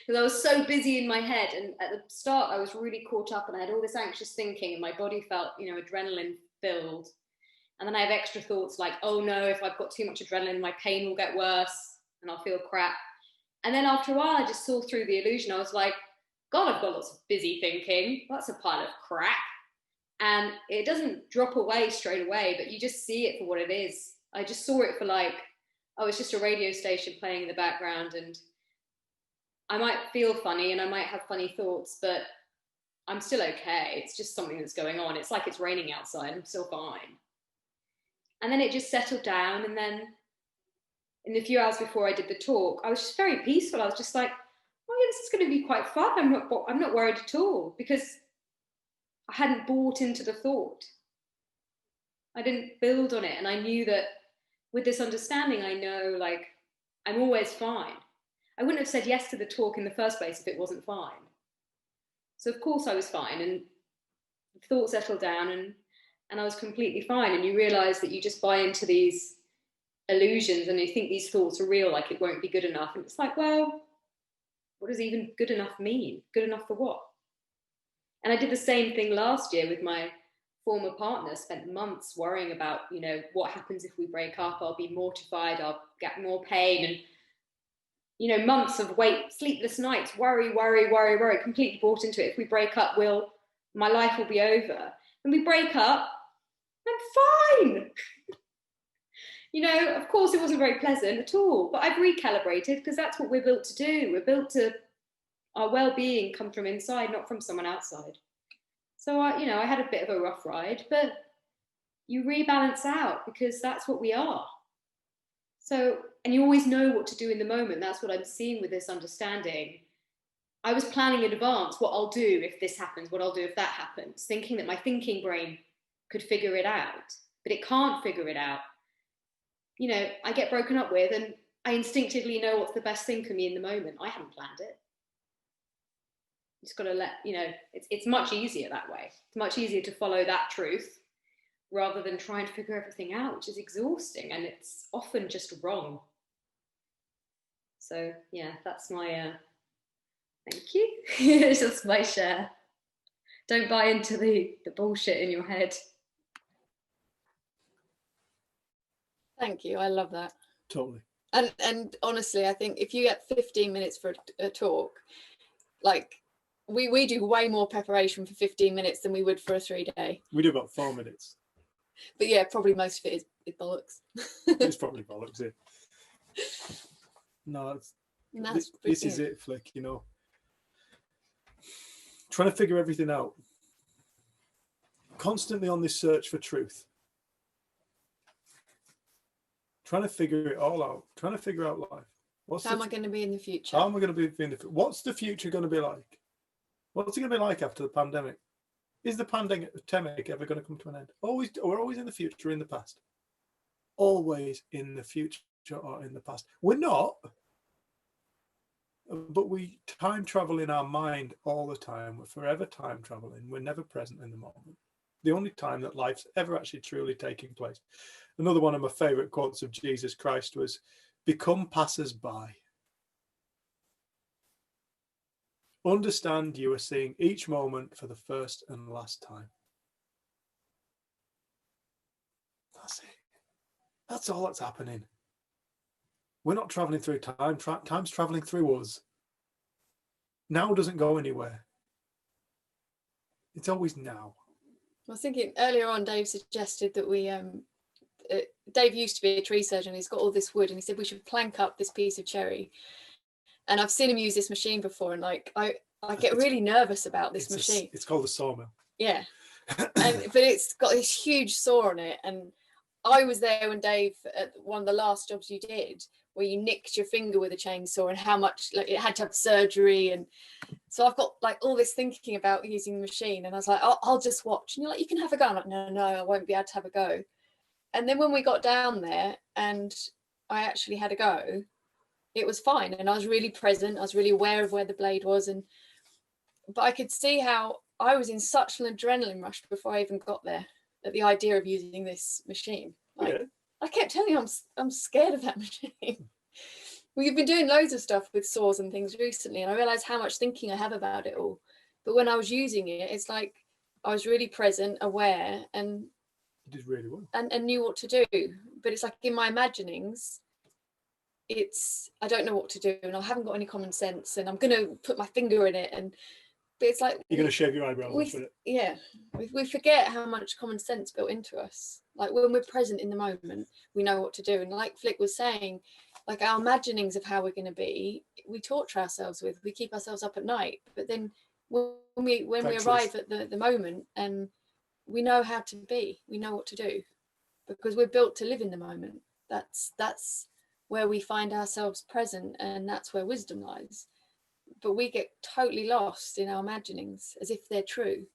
Because I was so busy in my head, and at the start I was really caught up and I had all this anxious thinking and my body felt, adrenaline filled. And then I have extra thoughts like, oh no, if I've got too much adrenaline, my pain will get worse and I'll feel crap. And then after a while, I just saw through the illusion. I was like, God, I've got lots of busy thinking. That's a pile of crap. And it doesn't drop away straight away, but you just see it for what it is. I just saw it for like, oh, it's just a radio station playing in the background, and I might feel funny and I might have funny thoughts, but I'm still okay. It's just something that's going on. It's like it's raining outside. I'm still fine. And then it just settled down. And then in the few hours before I did the talk, I was just very peaceful. I was just like, oh yeah, this is going to be quite fun. I'm not worried at all, because I hadn't bought into the thought. I didn't build on it. And I knew that with this understanding, I know like I'm always fine. I wouldn't have said yes to the talk in the first place if it wasn't fine. So of course I was fine, and the thought settled down, and I was completely fine. And you realize that you just buy into these illusions and you think these thoughts are real, like it won't be good enough. And it's like, well, what does even good enough mean? Good enough for what? And I did the same thing last year with my former partner, spent months worrying about, what happens if we break up? I'll be mortified, I'll get more pain, and months of sleepless nights, worry, completely bought into it. If we break up, my life will be over. When we break up, I'm fine. Of course it wasn't very pleasant at all, but I've recalibrated, because that's what we're built to do. We're built to, our well-being come from inside, not from someone outside. So I had a bit of a rough ride, but you rebalance out, because that's what we are. So, and you always know what to do in the moment. That's what I'm seeing with this understanding. I was planning in advance what I'll do if this happens, what I'll do if that happens, thinking that my thinking brain could figure it out, but it can't figure it out. I get broken up with, and I instinctively know what's the best thing for me in the moment. I haven't planned it. You just got to it's much easier that way. It's much easier to follow that truth rather than trying to figure everything out, which is exhausting, and it's often just wrong. So yeah, that's my thank you. It's just my share. Don't buy into the bullshit in your head. Thank you. I love that. Totally. And honestly, I think if you get 15 minutes for a talk, like we do way more preparation for 15 minutes than we would for a 3-day. We do about 4 minutes. But yeah, probably most of it is bollocks. It's probably bollocks, yeah. No, this is it, Flick, Trying to figure everything out. Constantly on this search for truth. Trying to figure it all out. Trying to figure out life. How am I going to be in the future? How am I going to be in the future? What's the future going to be like? What's it going to be like after the pandemic? Is the pandemic ever going to come to an end? We're always in the future, in the past. Always in the future or in the past. We're not, but we time travel in our mind all the time. We're forever time traveling. We're never present in the moment. The only time that life's ever actually truly taking place. Another one of my favorite quotes of Jesus Christ was, "Become passers-by. Understand you are seeing each moment for the first and last time." That's it. That's all that's happening. We're not traveling through time. Time's traveling through us. Now doesn't go anywhere. It's always now. I was thinking earlier on, Dave suggested that we, Dave used to be a tree surgeon. He's got all this wood, and he said we should plank up this piece of cherry. And I've seen him use this machine before, and like I get really nervous about this machine. It's called a sawmill. Yeah, but it's got this huge saw on it. And I was there when Dave, at one of the last jobs you did, where you nicked your finger with a chainsaw, and how much like it had to have surgery. And so I've got like all this thinking about using the machine, and I was like, I'll just watch. And you're like, you can have a go. I'm like, no, I won't be able to have a go. And then when we got down there and I actually had a go, it was fine. And I was really present. I was really aware of where the blade was. But I could see how I was in such an adrenaline rush before I even got there at the idea of using this machine. Like, yeah. I kept telling you, I'm scared of that machine. We've been doing loads of stuff with saws and things recently, and I realized how much thinking I have about it all. But when I was using it, it's like I was really present, aware, and you did really well. And knew what to do. But it's like in my imaginings, I don't know what to do, and I haven't got any common sense, and I'm going to put my finger in it, but it's like you're going to shave your eyebrows off with it. Yeah, we forget how much common sense built into us. Like when we're present in the moment, we know what to do. And like Flick was saying, like our imaginings of how we're going to be, we torture ourselves with. We keep ourselves up at night. But then when we arrive at the moment, and we know how to be, we know what to do, because we're built to live in the moment. That's where we find ourselves present, and that's where wisdom lies. But we get totally lost in our imaginings as if they're true.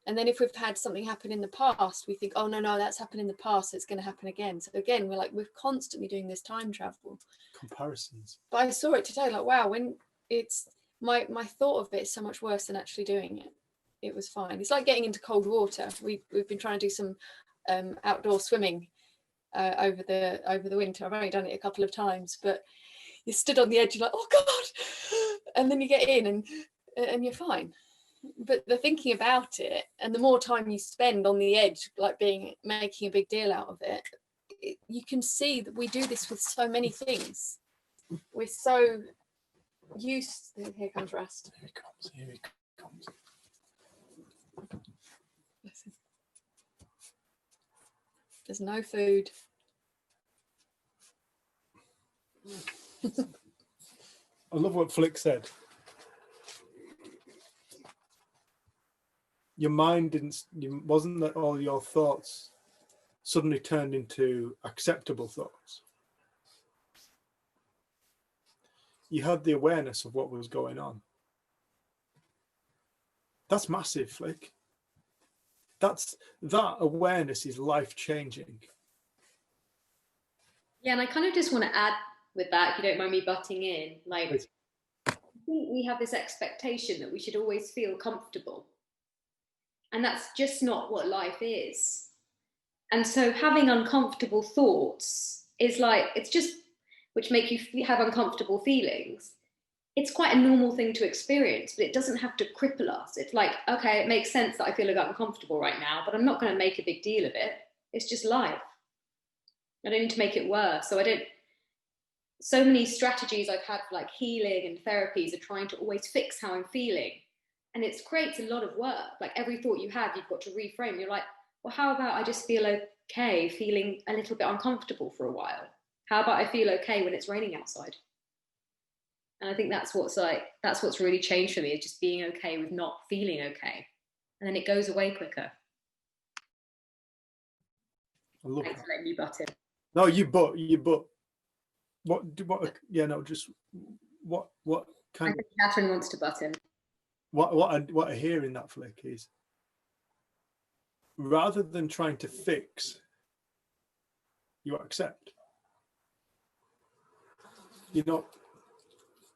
And then if we've had something happen in the past, we think, oh no, that's happened in the past, it's going to happen again. So again, we're constantly doing this time travel. Comparisons. But I saw it today, like, wow, when it's my thought of it is so much worse than actually doing it. It was fine. It's like getting into cold water. We've been trying to do some outdoor swimming over the winter. I've only done it a couple of times, but you stood on the edge, you're like, oh God, and then you get in and you're fine. But the thinking about it, and the more time you spend on the edge, like making a big deal out of it, you can see that we do this with so many things. We're so used. Here comes Rust. Here he comes. There's no food. I love what Flick said. Your mind wasn't that all your thoughts suddenly turned into acceptable thoughts. You had the awareness of what was going on. That's massive, Flick. That awareness is life-changing. Yeah, and I kind of just want to add with that, if you don't mind me butting in, like, Please. I think we have this expectation that we should always feel comfortable. And that's just not what life is. And so having uncomfortable thoughts is like, it's just, which make you have uncomfortable feelings. It's quite a normal thing to experience, but it doesn't have to cripple us. It's like, okay, it makes sense that I feel like uncomfortable right now, but I'm not going to make a big deal of it. It's just life. I don't need to make it worse. So many strategies I've had for like healing and therapies are trying to always fix how I'm feeling. And it creates a lot of work. Like every thought you have, you've got to reframe. You're like, well, how about I just feel okay feeling a little bit uncomfortable for a while? How about I feel okay when it's raining outside? And I think that's what's really changed for me, is just being okay with not feeling okay. And then it goes away quicker. I love Thanks that. for letting me butt in. No, you but. What yeah, no, just what kind I think Catherine wants to butt in. What I hear in that, Flick, is rather than trying to fix, you accept.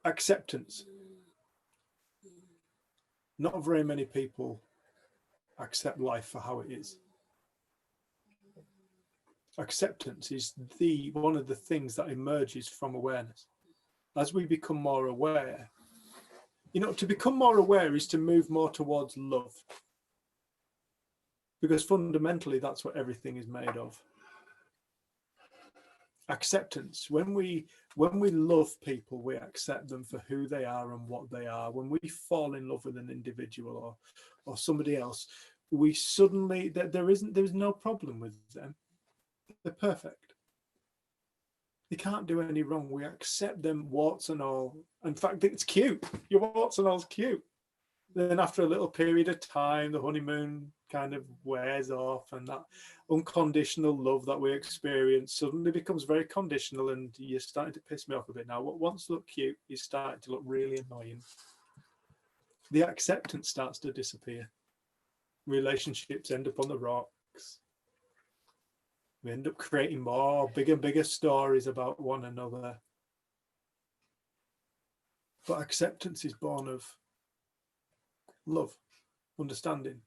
Acceptance. Not very many people accept life for how it is. Acceptance is one of the things that emerges from awareness. As we become more aware, to become more aware is to move more towards love. Because fundamentally, that's what everything is made of. Acceptance. When we love people, we accept them for who they are and what they are. When we fall in love with an individual or somebody else, we suddenly, there's no problem with them. They're perfect. They can't do any wrong. We accept them, warts and all. In fact, it's cute. Your warts and all's cute. Then after a little period of time, the honeymoon kind of wears off, and that unconditional love that we experience suddenly becomes very conditional, and you're starting to piss me off a bit now. What once looked cute is starting to look really annoying. The acceptance starts to disappear. Relationships end up on the rocks. We end up creating more, bigger and bigger stories about one another. But acceptance is born of love, understanding.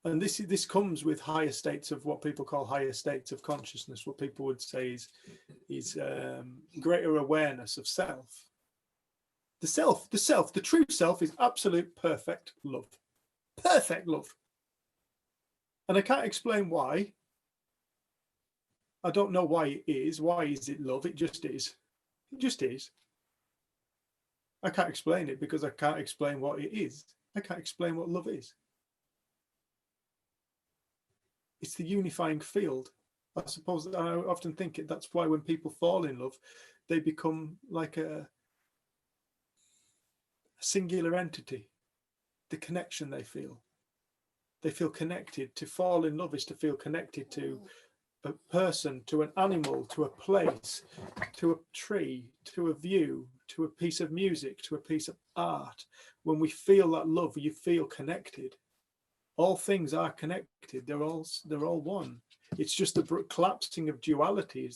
And this comes with higher states of what people call higher states of consciousness. What people would say is greater awareness of self. The true self is absolute perfect love. Perfect love. And I can't explain why. I don't know why it is. Why is it love? It just is. It just is. I can't explain it because I can't explain what it is. I can't explain what love is. It's the unifying field. I suppose I often think that's why when people fall in love, they become like a singular entity. The connection they feel. They feel connected. To fall in love is to feel connected to a person, to an animal, to a place, to a tree, to a view, to a piece of music, to a piece of art. When we feel that love, you feel connected. All things are connected. They're all one. It's just the collapsing of duality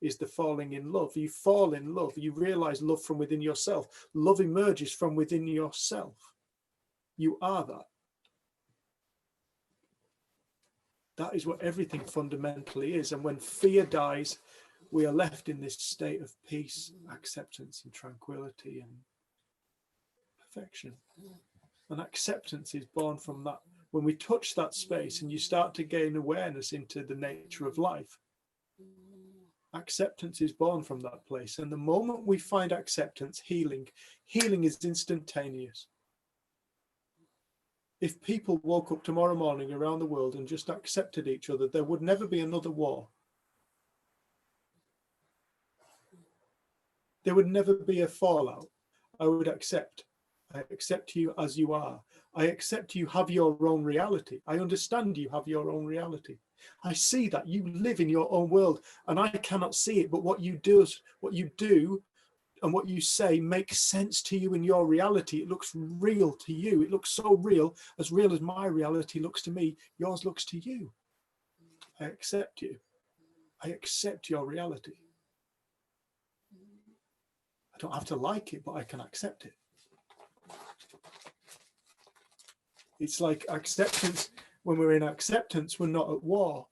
is the falling in love. You fall in love. You realize love from within yourself. Love emerges from within yourself. You are that. That is what everything fundamentally is. And when fear dies, we are left in this state of peace, acceptance, and tranquility and perfection. And acceptance is born from that. When we touch that space and you start to gain awareness into the nature of life, acceptance is born from that place. And the moment we find acceptance, healing is instantaneous. If people woke up tomorrow morning around the world and just accepted each other, there would never be another war. There would never be a fallout. I would accept. I accept you as you are. I accept you have your own reality. I understand you have your own reality. I see that you live in your own world and I cannot see it, but what you do and what you say makes sense to you in your reality. It looks real to you. It looks so real as my reality looks to me. Yours looks to you. I accept you. I accept your reality. I don't have to like it, but I can accept it. It's like acceptance. When we're in acceptance, we're not at war.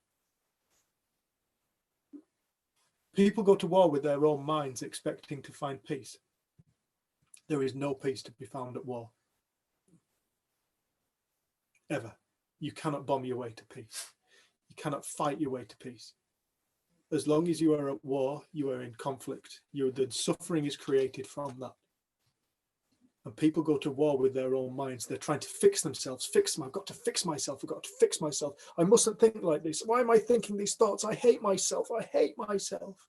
People go to war with their own minds expecting to find peace. There is no peace to be found at war. Ever. You cannot bomb your way to peace. You cannot fight your way to peace. As long as you are at war, you are in conflict. The suffering is created from that. And people go to war with their own minds. They're trying to fix themselves. I've got to fix myself. I've got to fix myself. I mustn't think like this. Why am I thinking these thoughts? I hate myself. I hate myself.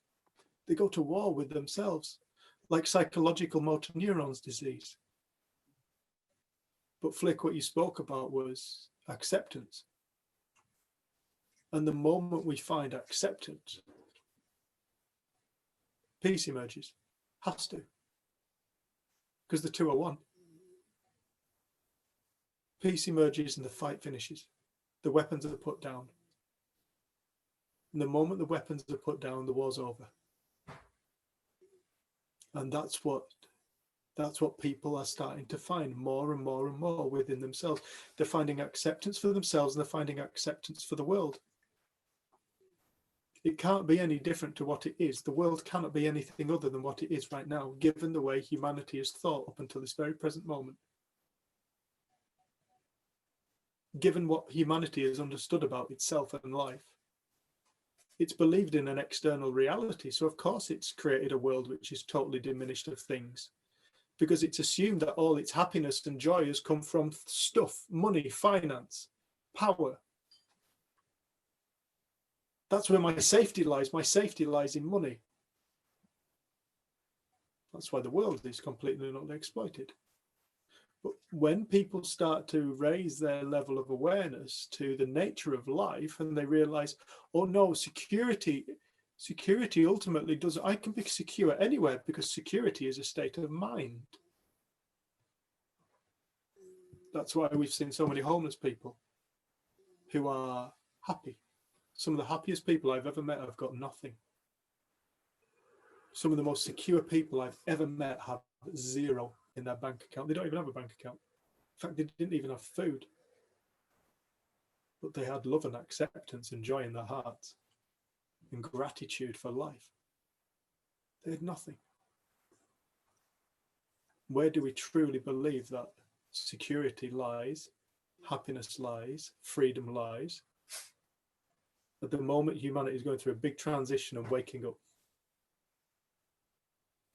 They go to war with themselves, like psychological motor neurons disease. But Flick, what you spoke about was acceptance. And the moment we find acceptance, peace emerges. Has to. Because the two are one. Peace emerges and the fight finishes. The weapons are put down. And the moment the weapons are put down, the war's over. And that's what people are starting to find more and more and more within themselves. They're finding acceptance for themselves and they're finding acceptance for the world. It can't be any different to what it is. The world cannot be anything other than what it is right now, given the way humanity has thought up until this very present moment. Given what humanity has understood about itself and life, it's believed in an external reality. So of course it's created a world which is totally diminished of things. because it's assumed that all its happiness and joy has come from stuff, money, finance, power. That's where my safety lies. My safety lies in money. That's why the world is completely not exploited. But when people start to raise their level of awareness to the nature of life, and they realize, oh no, security ultimately does, I can be secure anywhere, because security is a state of mind. That's why we've seen so many homeless people who are happy. Some of the happiest people I've ever met have got nothing. Some of the most secure people I've ever met have zero in their bank account. They don't even have a bank account. In fact, they didn't even have food. But they had love and acceptance and joy in their hearts and gratitude for life. They had nothing. Where do we truly believe that security lies, happiness lies, freedom lies? At the moment humanity is going through a big transition and waking up,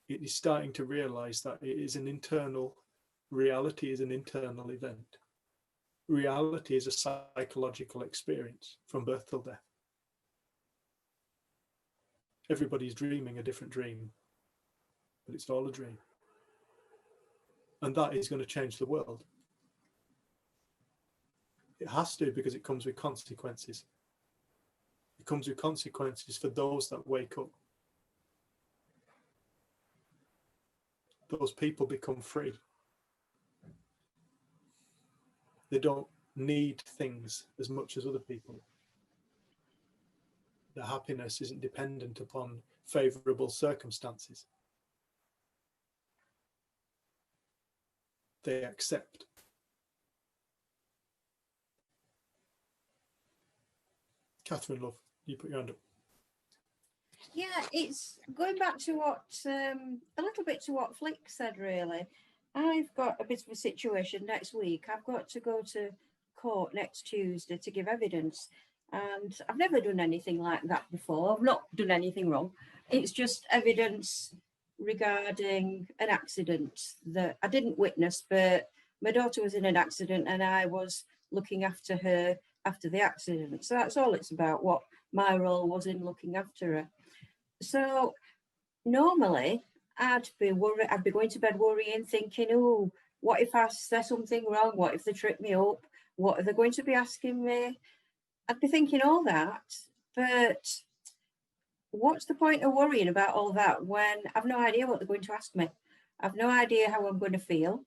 it is starting to realize that it is an internal, reality is an internal event. Reality is a psychological experience from birth till death. Everybody's dreaming a different dream, but it's all a dream. And that is going to change the world. It has to, because it comes with consequences. It comes with consequences for those that wake up. Those people become free. They don't need things as much as other people. Their happiness isn't dependent upon favorable circumstances. They accept. Catherine, love, you put your hand up. Yeah, it's going back to what, a little bit to what Flick said, really. I've got a bit of a situation next week. I've got to go to court next Tuesday to give evidence. And I've never done anything like that before. I've not done anything wrong. It's just evidence regarding an accident that I didn't witness, but my daughter was in an accident and I was looking after her after the accident. So that's all it's about, what my role was in looking after her. So normally I'd be going to bed worrying, thinking, oh, what if I say something wrong? What if they trip me up? What are they going to be asking me? I'd be thinking all that, but what's the point of worrying about all that when I've no idea what they're going to ask me? I've no idea how I'm going to feel.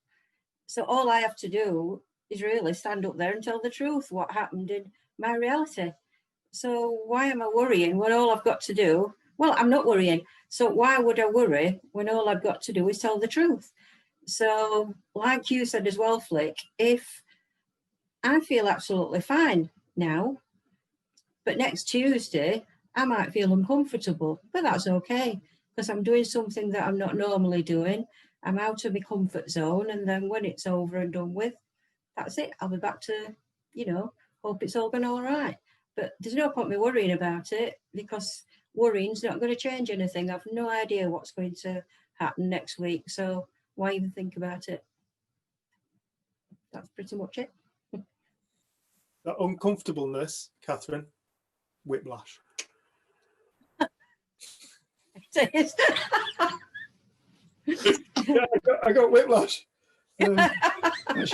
So all I have to do is really stand up there and tell the truth, what happened in my reality. So why am I worrying when all I've got to do, well, I'm not worrying. So why would I worry when all I've got to do is tell the truth? So like you said as well, Flick, if I feel absolutely fine now, but next Tuesday, I might feel uncomfortable, but that's okay, because I'm doing something that I'm not normally doing. I'm out of my comfort zone. And then when it's over and done with, that's it. I'll be back to, hope it's all going all right. But there's no point me worrying about it, because worrying's not going to change anything. I've no idea what's going to happen next week. So why even think about it? That's pretty much it. That uncomfortableness, Catherine, whiplash. It is. Yeah, I got whiplash.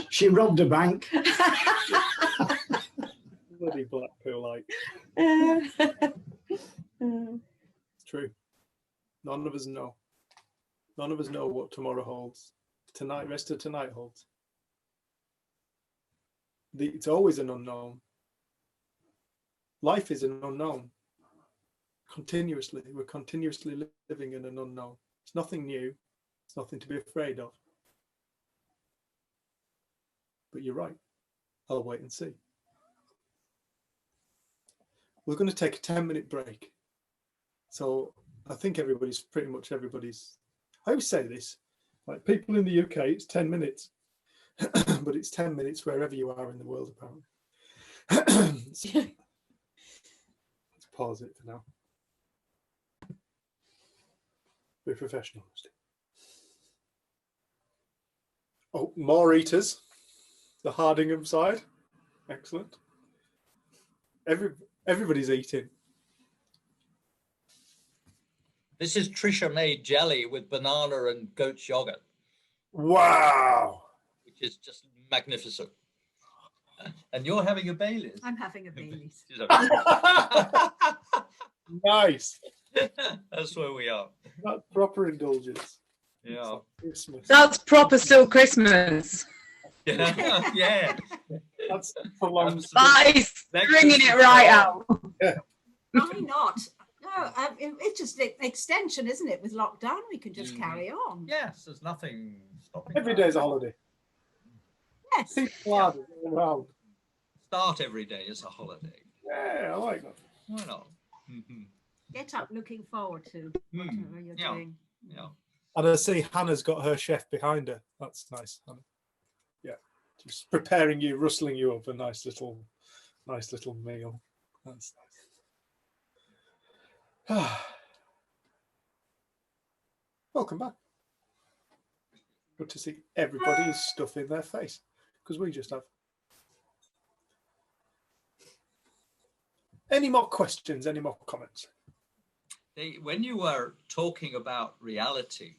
She robbed a bank. Bloody Blackpoolite. It's true. None of us know. None of us know what tomorrow holds. Tonight, rest of tonight holds. It's always an unknown. Life is an unknown. Continuously, we're continuously living in an unknown. It's nothing new. It's nothing to be afraid of. But you're right. I'll wait and see. We're going to take a 10-minute break. So I think everybody's, I always say this, like people in the UK, it's 10 minutes, but it's 10 minutes wherever you are in the world, apparently. So, let's pause it for now. Be professional. Oh, more eaters. The Hardingham side. Excellent. Everybody's eating. This is Trisha made jelly with banana and goat's yogurt, Wow. which is just magnificent. And you're having a Baileys. I'm having a Baileys. Nice. That's where we are. That's proper indulgence. Yeah. Christmas. That's proper still Christmas. Yeah. Yeah. That's for long. Nice. Bringing it right out. Why not? No, it's just an extension, isn't it? With lockdown, we can just carry on. Yes, there's nothing stopping. Every that. day's a holiday. Yes. People are around. Start every day as a holiday. Yeah, I like that. Why not? Mm-hmm. Get up looking forward to whatever you're doing. Yeah. And I see Hannah's got her chef behind her. That's nice, Hannah. Yeah, just preparing you, rustling you up a nice little meal. That's nice. Welcome back. Good to see everybody's stuff in their face, because we just have. Any more questions? Any more comments? When you were talking about reality,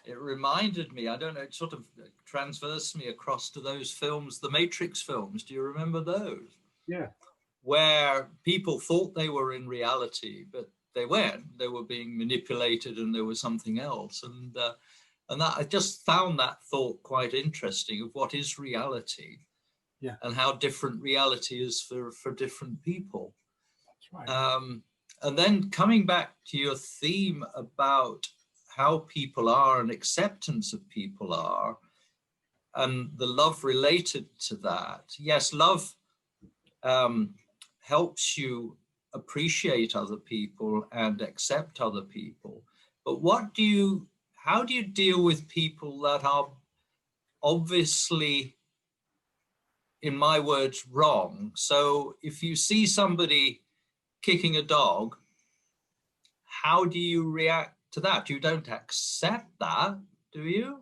it reminded me, I don't know, it sort of transversed me across to those films, the Matrix films. Do you remember those? Yeah. Where people thought they were in reality, but they weren't. They were being manipulated and there was something else. And that I just found that thought quite interesting of what is reality. Yeah. And how different reality is for different people. That's right. And then coming back to your theme about how people are and acceptance of people are, and the love related to that. Yes, love helps you appreciate other people and accept other people. But how do you deal with people that are obviously, in my words, wrong? So if you see somebody kicking a dog, how do you react to that? You don't accept that, do you?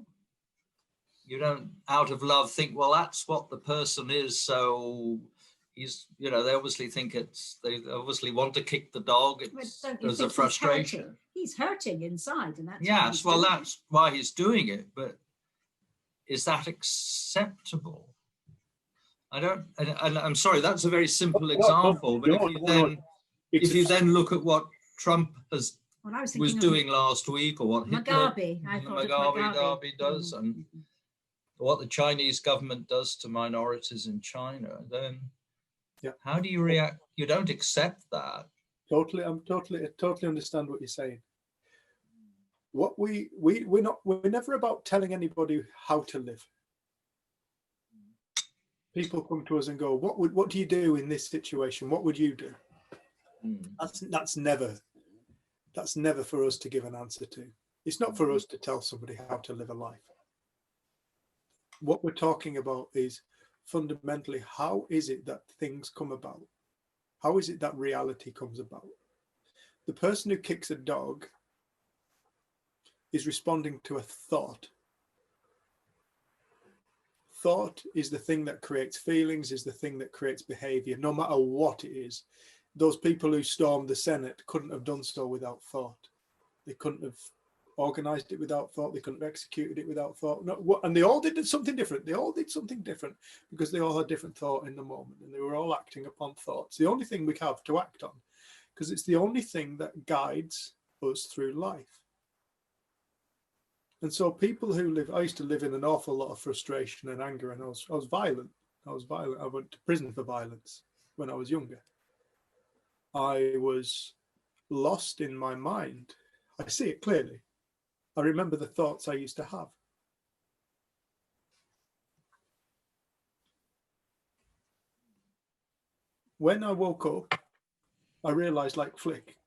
You don't, out of love, think, well, that's what the person is, so he's, they obviously think they obviously want to kick the dog. There's a frustration. He's hurting inside, and that's yes, well, that's why he's doing it, but is that acceptable? I don't, and I'm sorry, that's a very simple example, but if you then look at what Trump was doing last week, or what Mugabe, Mugabe does, and what the Chinese government does to minorities in China, then how do you react? You don't accept that. Totally, I totally understand what you're saying. What we're never about telling anybody how to live. People come to us and go, what do you do in this situation? What would you do? That's never for us to give an answer to. It's not for us to tell somebody how to live a life. What we're talking about is fundamentally, how is it that things come about? How is it that reality comes about? The person who kicks a dog is responding to a thought. Thought is the thing that creates feelings, is the thing that creates behavior, no matter what it is. Those people who stormed the Senate couldn't have done so without thought. They couldn't have organized it without thought. They couldn't have executed it without thought. And they all did something different. They all did something different because they all had different thought in the moment, and they were all acting upon thoughts. The only thing we have to act on, because it's the only thing that guides us through life. And so people who live, I used to live in an awful lot of frustration and anger, and I was violent. I went to prison for violence when I was younger. I was lost in my mind. I see it clearly. I remember the thoughts I used to have. When I woke up, I realized, like Flick,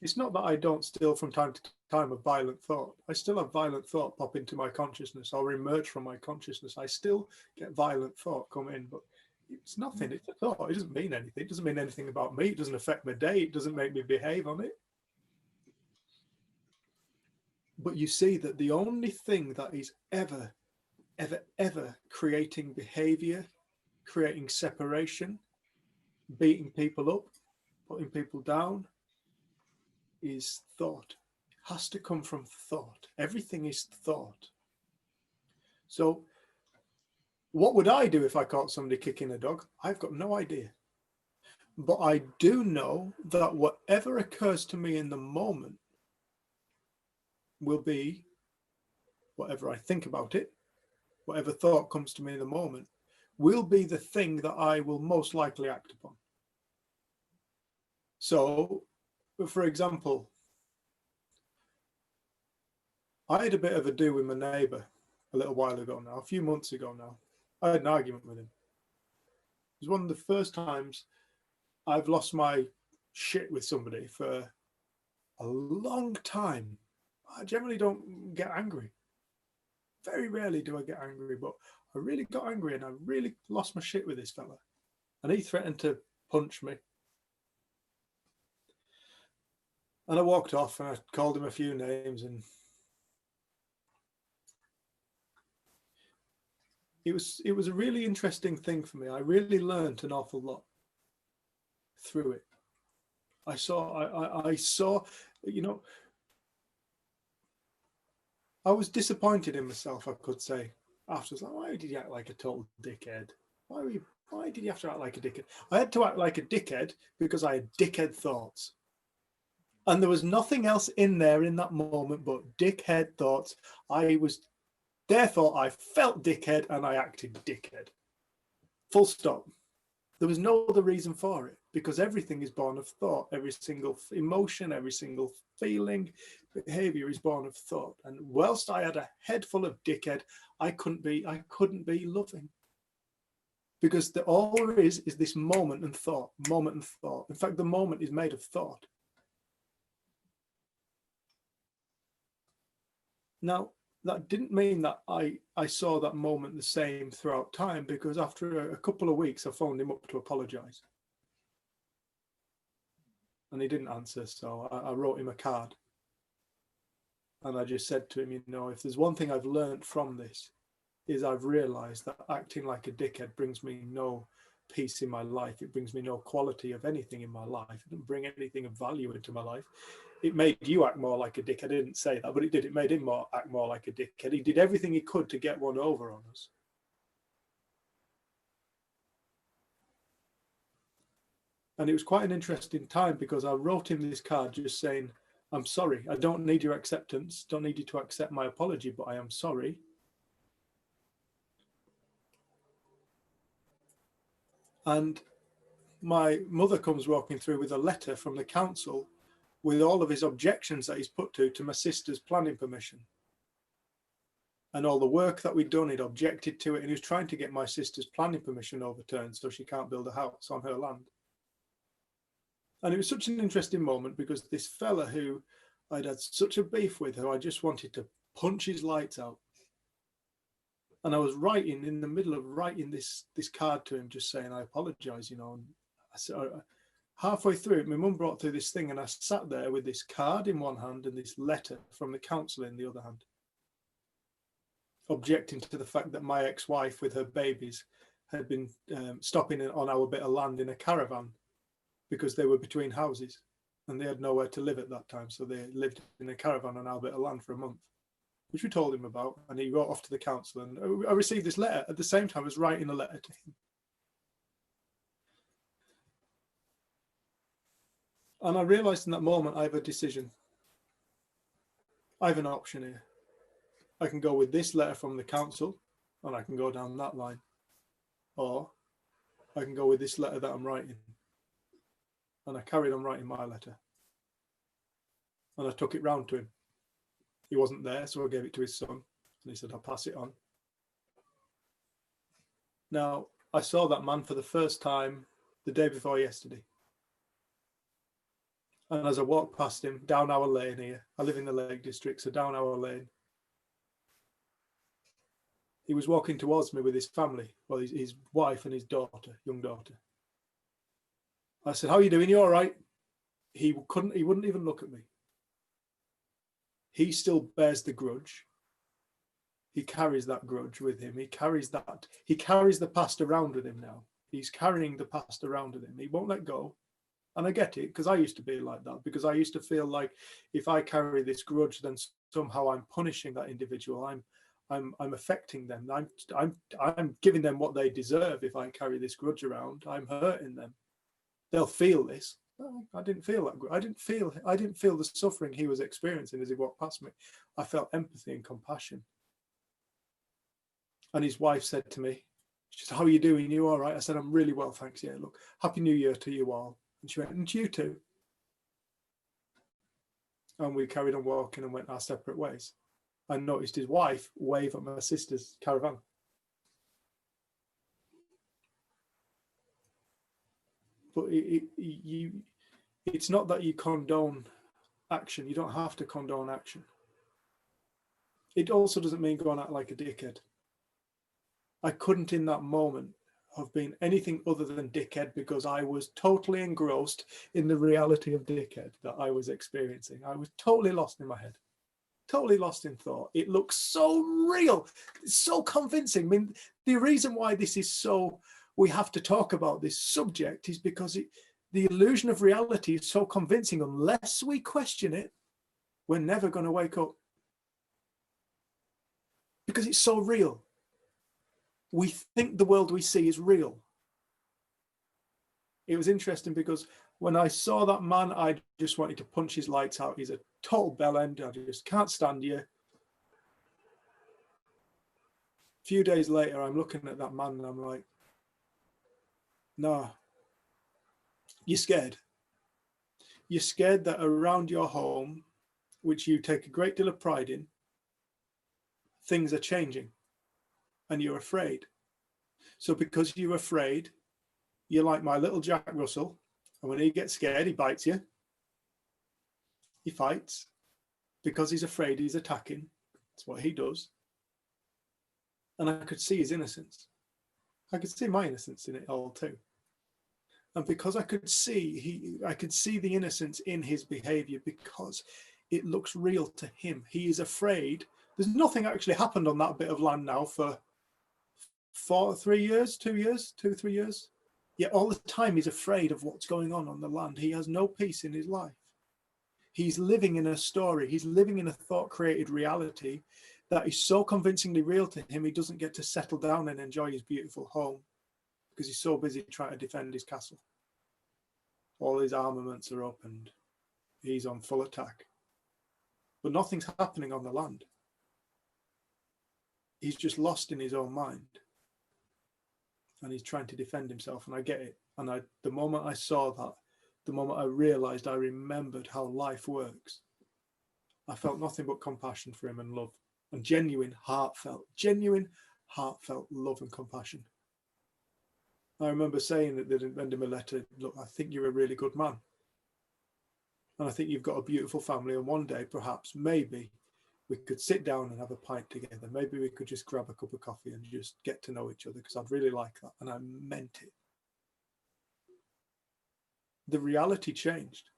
it's not that I don't still from time to time have violent thought. I still have violent thought pop into my consciousness or emerge from my consciousness. I still get violent thought come in, but it's nothing. It's a thought. It doesn't mean anything. It doesn't mean anything about me. It doesn't affect my day. It doesn't make me behave on it. But you see that the only thing that is ever ever creating behavior, creating separation, beating people up, putting people down, is thought. It has to come from thought. Everything is thought. So what would I do if I caught somebody kicking a dog? I've got no idea. But I do know that whatever occurs to me in the moment will be whatever I think about it, whatever thought comes to me in the moment, will be the thing that I will most likely act upon. So, for example, I had a bit of a do with my neighbour a little while ago now, a few months ago now. I had an argument with him. It was one of the first times I've lost my shit with somebody for a long time. I generally don't get angry. Very rarely do I get angry, but I really got angry and I really lost my shit with this fella. And he threatened to punch me. And I walked off and I called him a few names, and it was a really interesting thing for me. I really learned an awful lot through it. I saw, you know, I was disappointed in myself, I could say. Afterwards, like, why did you act like a total dickhead? Why did you have to act like a dickhead? I had to act like a dickhead because I had dickhead thoughts. And there was nothing else in there in that moment but dickhead thoughts. Therefore, I felt dickhead and I acted dickhead. Full stop. There was no other reason for it, because everything is born of thought. Every single emotion, every single feeling, behavior is born of thought. And whilst I had a head full of dickhead, I couldn't be loving. Because all there is this moment and thought, moment and thought. In fact, the moment is made of thought. Now, that didn't mean that I saw that moment the same throughout time, because after a couple of weeks, I phoned him up to apologize. And he didn't answer, so I wrote him a card. And I just said to him, you know, if there's one thing I've learned from this, is I've realized that acting like a dickhead brings me no peace in my life. It brings me no quality of anything in my life. It didn't bring anything of value into my life. It made you act more like a dickhead. I didn't say that, but it did. It made him act more like a dickhead. He did everything he could to get one over on us. And it was quite an interesting time, because I wrote him this card just saying, I'm sorry. I don't need your acceptance. Don't need you to accept my apology, but I am sorry. And my mother comes walking through with a letter from the council with all of his objections that he's put to my sister's planning permission. And all the work that we'd done, he'd objected to it, and he was trying to get my sister's planning permission overturned so she can't build a house on her land. And it was such an interesting moment, because this fella who I'd had such a beef with, who I just wanted to punch his lights out. And I was writing, in the middle of writing this card to him, just saying, I apologize, you know. And I said, halfway through it, my mum brought through this thing, and I sat there with this card in one hand and this letter from the council in the other hand, objecting to the fact that my ex-wife with her babies had been stopping on our bit of land in a caravan, because they were between houses and they had nowhere to live at that time. So they lived in a caravan on our bit of land for a month, which we told him about. And he wrote off to the council, and I received this letter at the same time as writing a letter to him. And I realized in that moment, I have a decision. I have an option here. I can go with this letter from the council, and I can go down that line. Or I can go with this letter that I'm writing. And I carried on writing my letter. And I took it round to him. He wasn't there, so I gave it to his son. And he said, I'll pass it on. Now, I saw that man for the first time the day before yesterday. And as I walked past him down our lane here, I live in the Lake District, so down our lane, he was walking towards me with his family, well, his wife and his daughter, young daughter. I said, how are you doing? You all right? He wouldn't even look at me. He still bears the grudge. he carries that grudge with him. He carries the past around with him now. He's carrying the past around with him. He won't let go. And I get it, because I used to be like that, because I used to feel like if I carry this grudge, then somehow I'm punishing that individual. I'm affecting them. I'm giving them what they deserve. If I carry this grudge around, I'm hurting them. They'll feel this. Well, I didn't feel that. I didn't feel the suffering he was experiencing as he walked past me. I felt empathy and compassion. And his wife said to me, she said, "How are you doing? You all right?" I said, "I'm really well, thanks. Yeah, look, Happy New Year to you all." And she went, "And you too." And we carried on walking and went our separate ways. I noticed his wife wave at my sister's caravan. But it's not that you condone action. You don't have to condone action. It also doesn't mean go and act like a dickhead. I couldn't in that moment have been anything other than dickhead, because I was totally engrossed in the reality of dickhead that I was experiencing. I was totally lost in my head, totally lost in thought. It looks so real, it's so convincing. I mean, the reason why this is so, we have to talk about this subject is because the illusion of reality is so convincing. Unless we question it, we're never going to wake up, because it's so real. We think the world we see is real. It was interesting because when I saw that man, I just wanted to punch his lights out. He's a total bellend. I just can't stand you. A few days later, I'm looking at that man and I'm like, no, you're scared. You're scared that around your home, which you take a great deal of pride in, things are changing and you're afraid. So because you're afraid, you're like my little Jack Russell, and when he gets scared, he bites you. He fights. Because he's afraid, he's attacking. That's what he does. And I could see his innocence. I could see my innocence in it all too. And because I could see the innocence in his behavior, because it looks real to him. He is afraid. There's nothing actually happened on that bit of land now for 3 years, 2 years, 2-3 years. Yet all the time he's afraid of what's going on the land. He has no peace in his life. He's living in a story. He's living in a thought-created reality that is so convincingly real to him, he doesn't get to settle down and enjoy his beautiful home because he's so busy trying to defend his castle. All his armaments are up and he's on full attack. But nothing's happening on the land. He's just lost in his own mind. And he's trying to defend himself, and I get it. And the moment I saw that, the moment I realized, I remembered how life works, I felt nothing but compassion for him and love, and genuine, heartfelt love and compassion. I remember saying at the end of my letter, look, I think you're a really good man. And I think you've got a beautiful family, and one day, perhaps, maybe, we could sit down and have a pint together. Maybe we could just grab a cup of coffee and just get to know each other, because I'd really like that. And I meant it. The reality changed.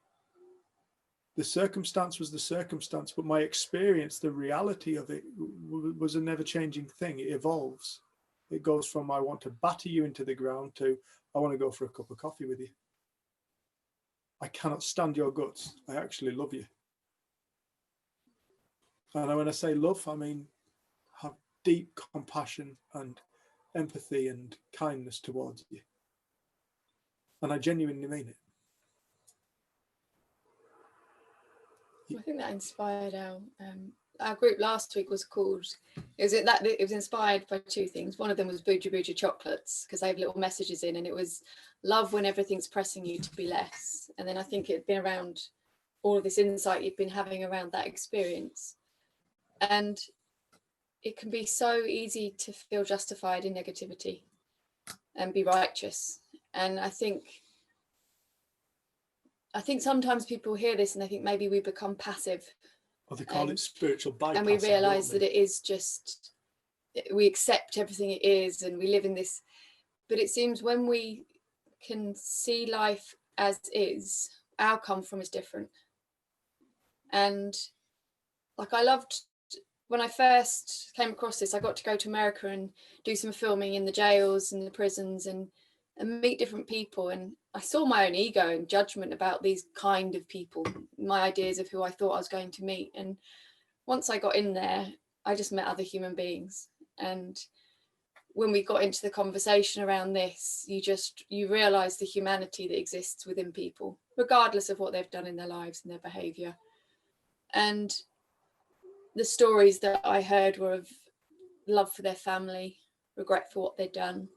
The circumstance was the circumstance, but my experience, the reality of it was a never-changing thing. It evolves. It goes from I want to batter you into the ground to I want to go for a cup of coffee with you. I cannot stand your guts. I actually love you. And when I say love, I mean have deep compassion and empathy and kindness towards you. And I genuinely mean it. I think that inspired our group last week was called, it was inspired by two things. One of them was Booja Booja chocolates, because they have little messages in, and it was love when everything's pressing you to be less. And then I think it'd been around all of this insight you've been having around that experience. And it can be so easy to feel justified in negativity and be righteous. And I think sometimes people hear this and they think maybe we become passive. Or they call it spiritual bypassing. And we realise that it is just, we accept everything it is and we live in this. But it seems when we can see life as is, our come from is different. And like I loved when I first came across this, I got to go to America and do some filming in the jails and the prisons and meet different people. And I saw my own ego and judgment about these kind of people, my ideas of who I thought I was going to meet. And once I got in there, I just met other human beings. And when we got into the conversation around this, you realize the humanity that exists within people, regardless of what they've done in their lives and their behavior. And the stories that I heard were of love for their family, regret for what they'd done.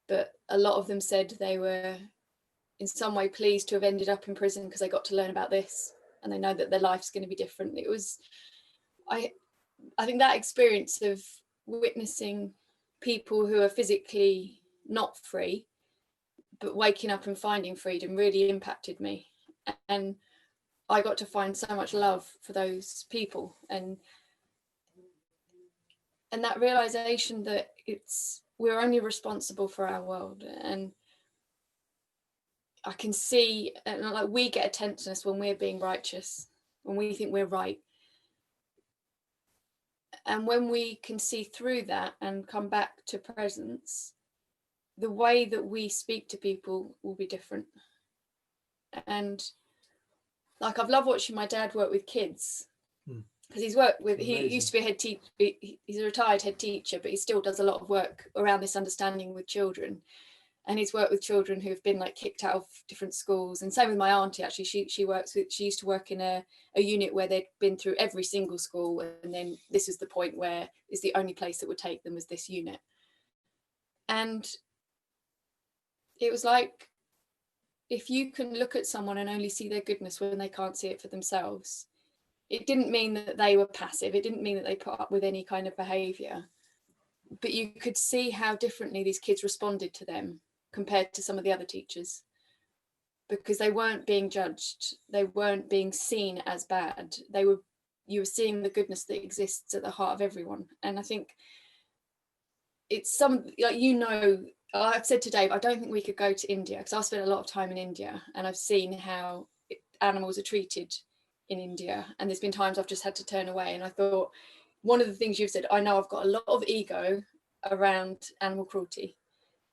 But a lot of them said they were in some way pleased to have ended up in prison because they got to learn about this and they know that their life's going to be different. It was, I think that experience of witnessing people who are physically not free, but waking up and finding freedom really impacted me. And I got to find so much love for those people, and that realization that we're only responsible for our world. And I can see, like, we get a tenseness when we're being righteous, when we think we're right. And when we can see through that and come back to presence, the way that we speak to people will be different. And like, I've loved watching my dad work with kids, because he used to be a head teacher. He's a retired head teacher, but he still does a lot of work around this understanding with children. And he's worked with children who have been like kicked out of different schools. And same with my auntie, actually. She used to work in a unit where they'd been through every single school, and then this is the point where it's the only place that would take them was this unit. And it was like, if you can look at someone and only see their goodness when they can't see it for themselves, it didn't mean that they were passive. It didn't mean that they put up with any kind of behavior, but you could see how differently these kids responded to them compared to some of the other teachers, because they weren't being judged. They weren't being seen as bad. You were seeing the goodness that exists at the heart of everyone. And I think it's I've said to Dave, I don't think we could go to India, because I've spent a lot of time in India and I've seen how animals are treated in India. And there's been times I've just had to turn away. And I thought, one of the things you've said, I know I've got a lot of ego around animal cruelty,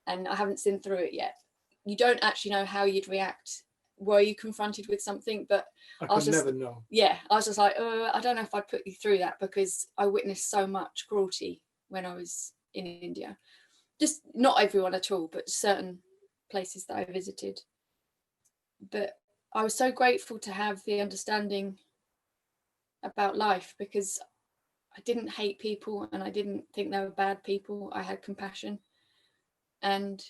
and I haven't seen through it yet. You don't actually know how you'd react were you confronted with something. But I could never know. Yeah, I was just like, I don't know if I'd put you through that, because I witnessed so much cruelty when I was in India. Just not everyone at all, but certain places that I visited. But I was so grateful to have the understanding about life, because I didn't hate people and I didn't think they were bad people. I had compassion, and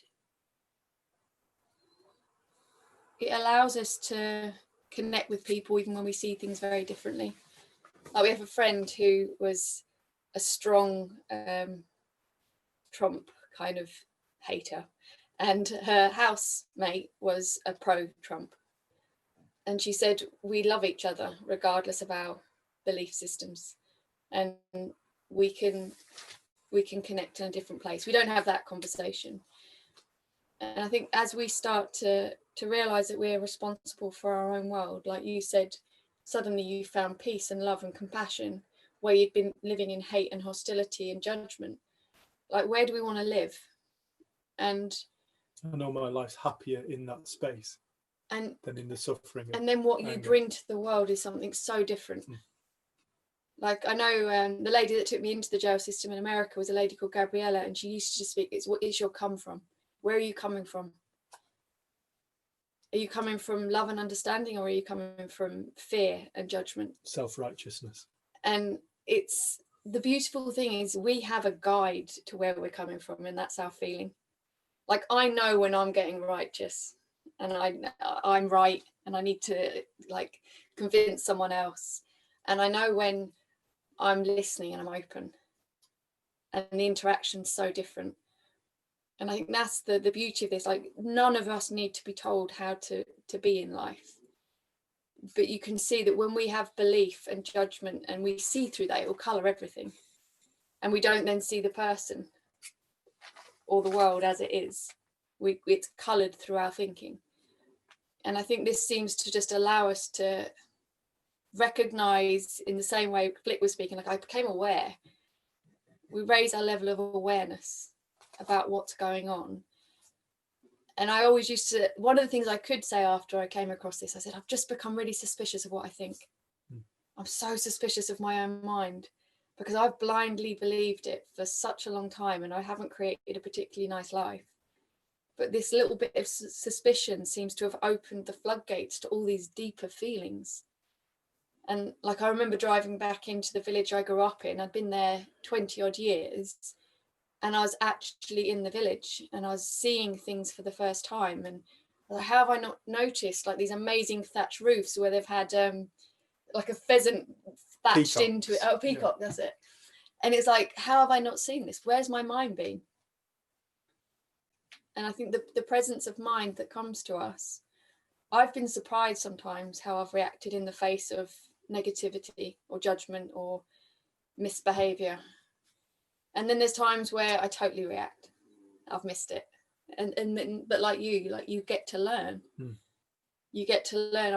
it allows us to connect with people even when we see things very differently. Like, we have a friend who was a strong Trump kind of hater, and her housemate was a pro-Trump, and she said, we love each other regardless of our belief systems, and we can connect in a different place. We don't have that conversation. And I think as we start to realize that we're responsible for our own world, like you said, suddenly you found peace and love and compassion where you'd been living in hate and hostility and judgment. Like, where do we want to live? And I know my life's happier in that space than in the suffering. And then what you bring to the world is something so different. Like, I know the lady that took me into the jail system in America was a lady called Gabriella, and she used to just speak, what is your come from? Where are you coming from? Are you coming from love and understanding, or are you coming from fear and judgment? Self-righteousness. And it's the beautiful thing is we have a guide to where we're coming from, and that's our feeling. Like, I know when I'm getting righteous and I'm right and I need to like convince someone else, and I know when I'm listening and I'm open, and the interaction's so different. And I think that's the beauty of this. Like, none of us need to be told how to be in life, but you can see that when we have belief and judgment and we see through that, it will color everything, and we don't then see the person or the world as it is. It's colored through our thinking. And I think this seems to just allow us to recognize, in the same way Flick was speaking, like I became aware. We raise our level of awareness about what's going on. And I always used to, one of the things I could say after I came across this, I said, I've just become really suspicious of what I think. I'm so suspicious of my own mind, because I've blindly believed it for such a long time, and I haven't created a particularly nice life. But this little bit of suspicion seems to have opened the floodgates to all these deeper feelings. And like, I remember driving back into the village I grew up in. I'd been there 20 odd years, and I was actually in the village, and I was seeing things for the first time. And I was like, how have I not noticed like these amazing thatch roofs where they've had like a pheasant thatched Peacock. into it? Oh, peacock, yeah. That's it. And it's like, how have I not seen this? Where's my mind been? And I think the presence of mind that comes to us, I've been surprised sometimes how I've reacted in the face of negativity or judgment or misbehavior. And then there's times where I totally react. I've missed it. And then, but like you get to learn. You get to learn.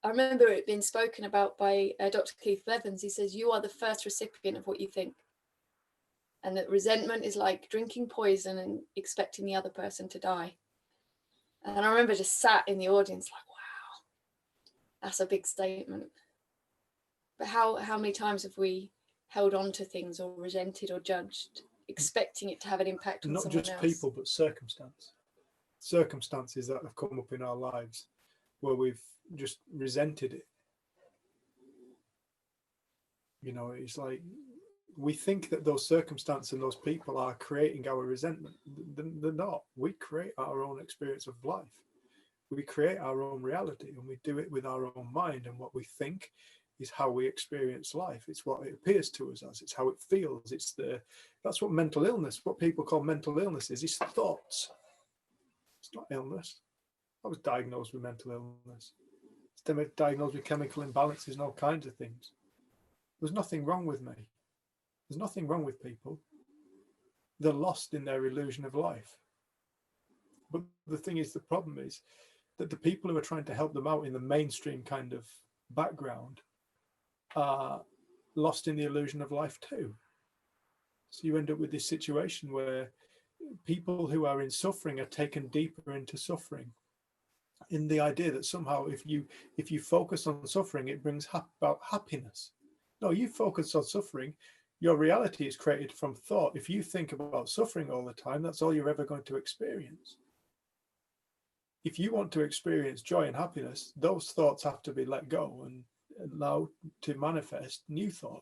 I remember it being spoken about by Dr. Keith Blevins. He says, you are the first recipient of what you think. And that resentment is like drinking poison and expecting the other person to die. And I remember just sat in the audience like, wow, that's a big statement. But how many times have we held on to things or resented or judged, expecting it to have an impact on someone else? Not just people, but circumstances that have come up in our lives where we've just resented it. You know, it's like we think that those circumstances and those people are creating our resentment. They're not. We create our own experience of life. We create our own reality, and we do it with our own mind. And what we think is how we experience life. It's what it appears to us as. It's how it feels. That's what mental illness, what people call mental illness is. It's thoughts. It's not illness. I was diagnosed with mental illness. I was diagnosed with chemical imbalances and all kinds of things. There's nothing wrong with me. There's nothing wrong with people. They're lost in their illusion of life. But the thing is, the problem is that the people who are trying to help them out in the mainstream kind of background are lost in the illusion of life too. So you end up with this situation where people who are in suffering are taken deeper into suffering, in the idea that somehow if you focus on suffering, it brings about happiness. No, you focus on suffering, your reality is created from thought. If you think about suffering all the time, that's all you're ever going to experience. If you want to experience joy and happiness, those thoughts have to be let go and allowed to manifest new thought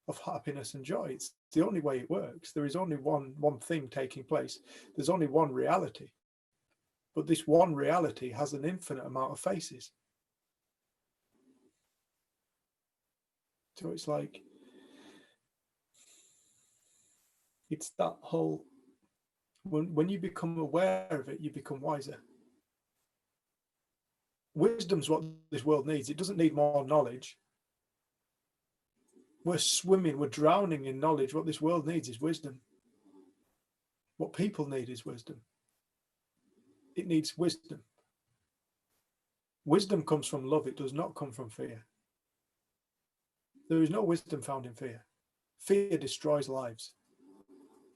of happiness and joy. It's the only way it works. There is only one thing taking place. There's only one reality. But this one reality has an infinite amount of faces. So it's like, it's that whole, when you become aware of it, you become wiser. Wisdom's what this world needs. It doesn't need more knowledge. We're swimming, we're drowning in knowledge. What this world needs is wisdom. What people need is wisdom. It needs wisdom. Wisdom comes from love. It does not come from fear. There is no wisdom found in fear. Fear destroys lives.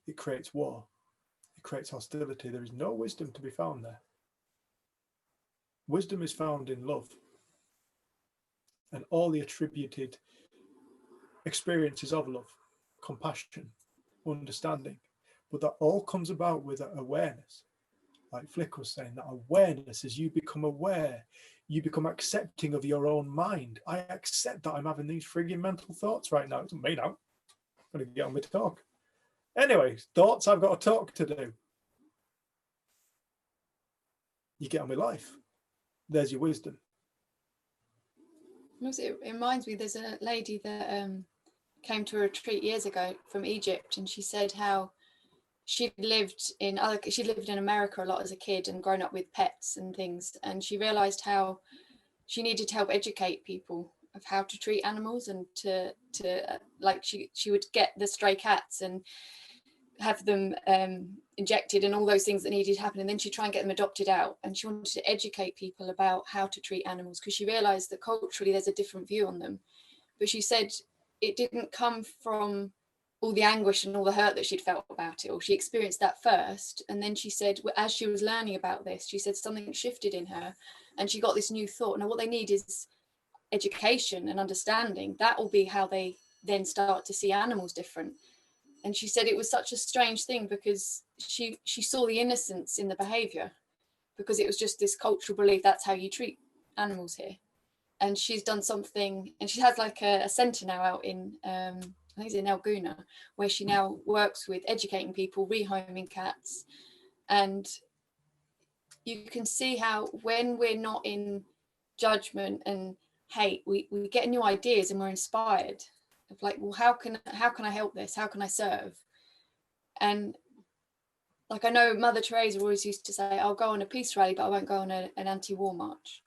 It creates war. It creates hostility. There is no wisdom to be found there. Wisdom is found in love and all the attributed experiences of love, compassion, understanding. But that all comes about with awareness. Like Flick was saying, that awareness, as you become aware, you become accepting of your own mind. I accept that I'm having these frigging mental thoughts right now. It's me now. I'm going to get on with talk. Anyway, thoughts, I've got a talk to do. You get on with life. There's your wisdom. It reminds me, there's a lady that came to a retreat years ago from Egypt, and she said how she lived in America a lot as a kid and grown up with pets and things, and she realized how she needed to help educate people of how to treat animals, and to like she would get the stray cats, and have them injected and all those things that needed to happen, and then she'd try and get them adopted out, and she wanted to educate people about how to treat animals because she realized that culturally there's a different view on them. But she said it didn't come from all the anguish and all the hurt that she'd felt about it, or she experienced that first, and then she said as she was learning about this, she said something shifted in her and she got this new thought. Now what they need is education and understanding. That will be how they then start to see animals different. And she said it was such a strange thing because she saw the innocence in the behavior, because it was just this cultural belief that's how you treat animals here. And she's done something, and she has like a centre now out in I think it's in Elguna, where she now works with educating people, rehoming cats. And you can see how when we're not in judgment and hate, we get new ideas and we're inspired of like, well, how can I help this? How can I serve? And like, I know Mother Teresa always used to say, I'll go on a peace rally, but I won't go on an anti-war march.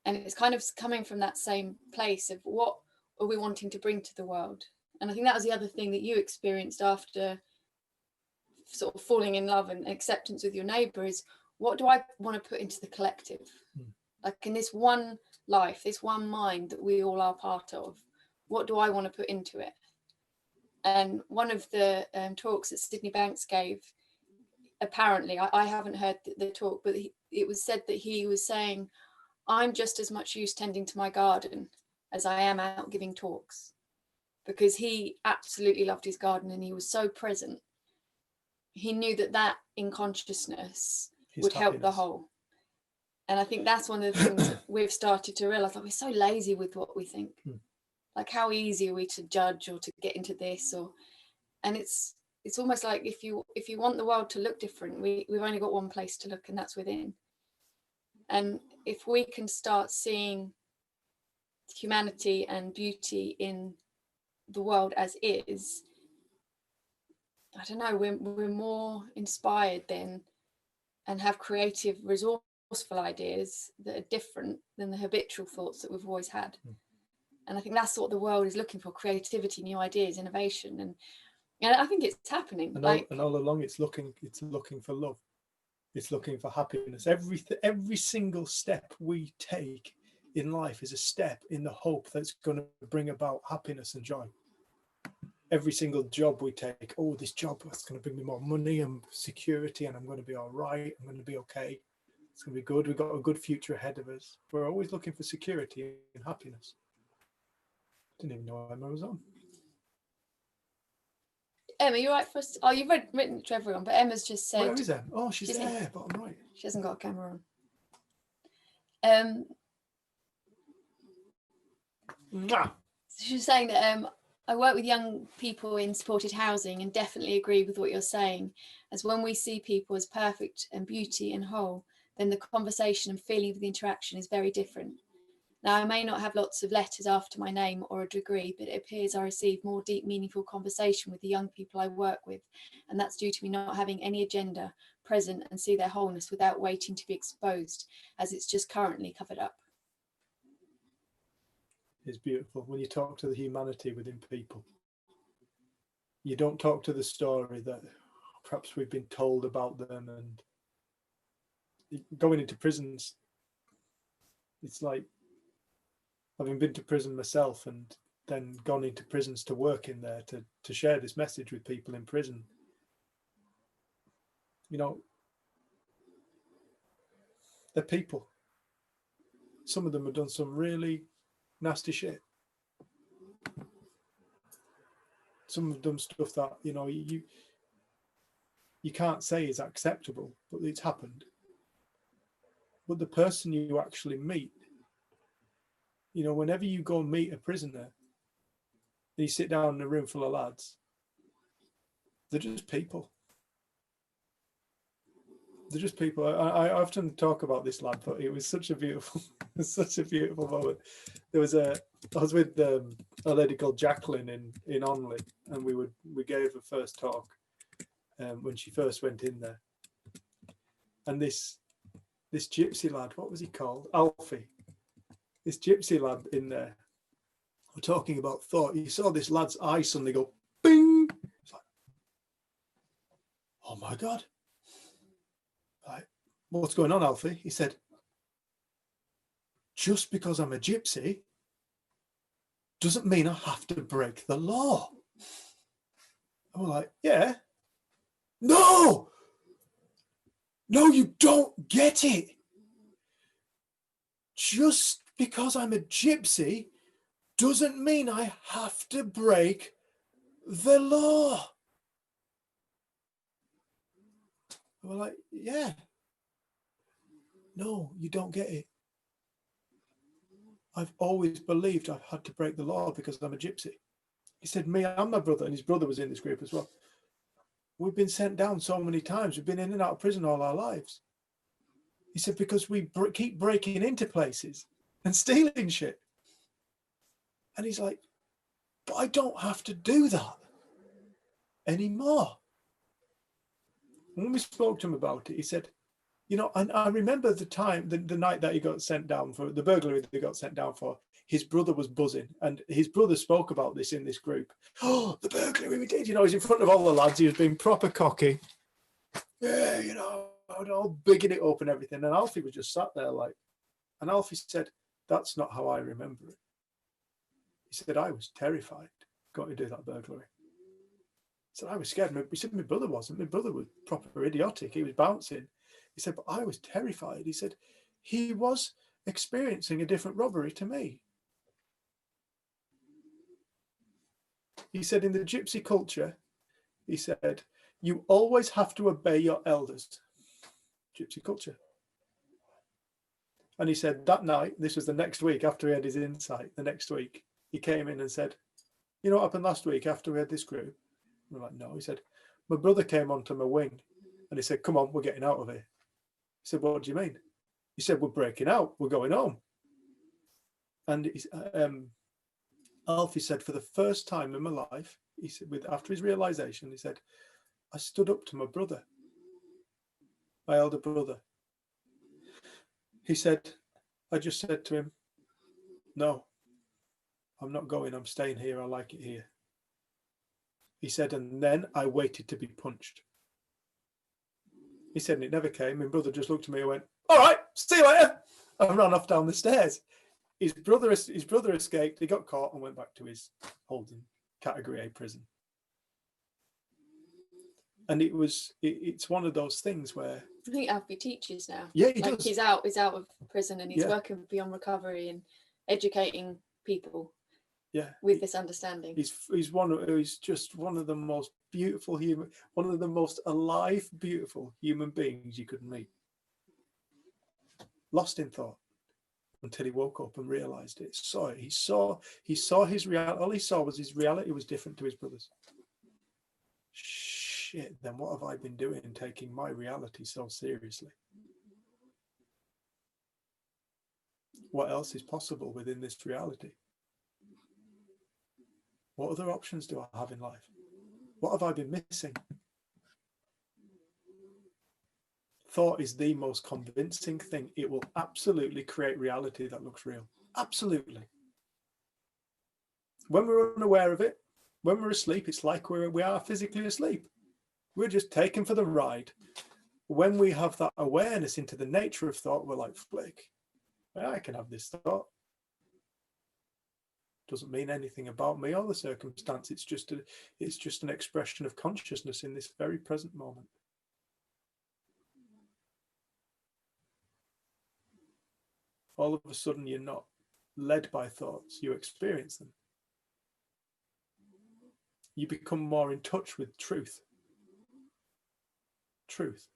And it's kind of coming from that same place of what are we wanting to bring to the world? And I think that was the other thing that you experienced after sort of falling in love and acceptance with your neighbour is, what do I want to put into the collective? Like in this one life, this one mind that we all are part of, what do I want to put into it? And one of the talks that Sydney Banks gave, apparently, I haven't heard the talk, but it was said that he was saying, I'm just as much use tending to my garden as I am out giving talks, because he absolutely loved his garden and he was so present. He knew that in consciousness would help the whole. And I think that's one of the things we've started to realize, like, we're so lazy with what we think. Like, how easy are we to judge or to get into this? And it's almost like if you want the world to look different, we've only got one place to look, and that's within. And if we can start seeing humanity and beauty in the world as is, I don't know, we're more inspired then and have creative, resourceful ideas that are different than the habitual thoughts that we've always had. And I think that's what the world is looking for: creativity, new ideas, innovation. And I think it's happening. And all along it's looking for love. It's looking for happiness. Every single step we take in life is a step in the hope that's going to bring about happiness and joy. Every single job we take, oh, this job that's going to bring me more money and security, and I'm going to be all right, I'm going to be okay, it's going to be good, we've got a good future ahead of us. We're always looking for security and happiness. Didn't even know Emma was on. Emma, you're right for us. Oh, you've written to everyone, but Emma's just said. Where is Emma? Oh, she's there, but I'm right. She hasn't got a camera on. She was saying that I work with young people in supported housing and definitely agree with what you're saying, as when we see people as perfect and beauty and whole, then the conversation and feeling of the interaction is very different. Now, I may not have lots of letters after my name or a degree, but it appears I receive more deep, meaningful conversation with the young people I work with, and that's due to me not having any agenda, present and see their wholeness without waiting to be exposed, as it's just currently covered up. It's beautiful when you talk to the humanity within people. You don't talk to the story that perhaps we've been told about them. And going into prisons, it's like, having been to prison myself and then gone into prisons to work in there to share this message with people in prison. You know, they're people. Some of them have done some really nasty shit. Some have done stuff that, you know, you can't say is acceptable, but it's happened. But the person you actually meet, you know, whenever you go and meet a prisoner, you sit down in a room full of lads, they're just people. They're just people. I often talk about this lad, but it was such a beautiful, moment. I was with a lady called Jacqueline in Onley, and we gave her first talk when she first went in there. And this gypsy lad, what was he called? Alfie. This gypsy lad in there, we're talking about thought. You saw this lad's eyes suddenly go, bing. It's like, my God. Like, what's going on, Alfie? He said, just because I'm a gypsy doesn't mean I have to break the law. And we're like, yeah. No, you don't get it. Just because I'm a gypsy doesn't mean I have to break the law. And we're like, yeah. No, you don't get it. I've always believed I've had to break the law because I'm a gypsy. He said, me and my brother, and his brother was in this group as well. We've been sent down so many times. We've been in and out of prison all our lives. He said, because we keep breaking into places and stealing shit. And he's like, but I don't have to do that anymore. And when we spoke to him about it, he said, you know, and I remember the time, the night that he got sent down for the burglary that he got sent down for, his brother was buzzing, and his brother spoke about this in this group. Oh, the burglary we did, you know, he's in front of all the lads, he was being proper cocky. Yeah, you know, all bigging it up and everything. And Alfie was just sat there like, and Alfie said, that's not how I remember it. He said, I was terrified going to do that burglary. He said, I was scared. He said, my brother wasn't. My brother was proper idiotic. He was bouncing. He said, but I was terrified. He said, he was experiencing a different robbery to me. He said, in the gypsy culture, he said, you always have to obey your elders. Gypsy culture. And he said that night, this was the next week after he had his insight, the next week, he came in and said, you know what happened last week after we had this group? We're like, no. He said, my brother came onto my wing and he said, come on, we're getting out of here. He said, what do you mean? He said, we're breaking out. We're going home. And Alfie said, for the first time in my life, he said, after his realization, he said, I stood up to my brother, my elder brother. He said, I just said to him, no, I'm not going. I'm staying here. I like it here. He said, and then I waited to be punched. He said, and it never came. My brother just looked at me and went, all right, see you later. And ran off down the stairs. His brother escaped. He got caught and went back to his holding category A prison. And it's one of those things where I think Alfie teaches now. Yeah, he like does. He's out of prison and he's working beyond recovery and educating people. Yeah, with this understanding. He's just one of the most beautiful human, one of the most alive, beautiful human beings you could meet. Lost in thought until he woke up and realized it. He saw his reality. All he saw was his reality was different to his brother's. Shit, then what have I been doing taking my reality so seriously? What else is possible within this reality? What other options do I have in life? What have I been missing? Thought is the most convincing thing. It will absolutely create reality that looks real. Absolutely. When we're unaware of it, when we're asleep, it's like we are physically asleep. We're just taken for the ride. When we have that awareness into the nature of thought, we're like, flick, I can have this thought. Doesn't mean anything about me or the circumstance. It's just an expression of consciousness in this very present moment. All of a sudden, you're not led by thoughts, you experience them. You become more in touch with truth. Truth.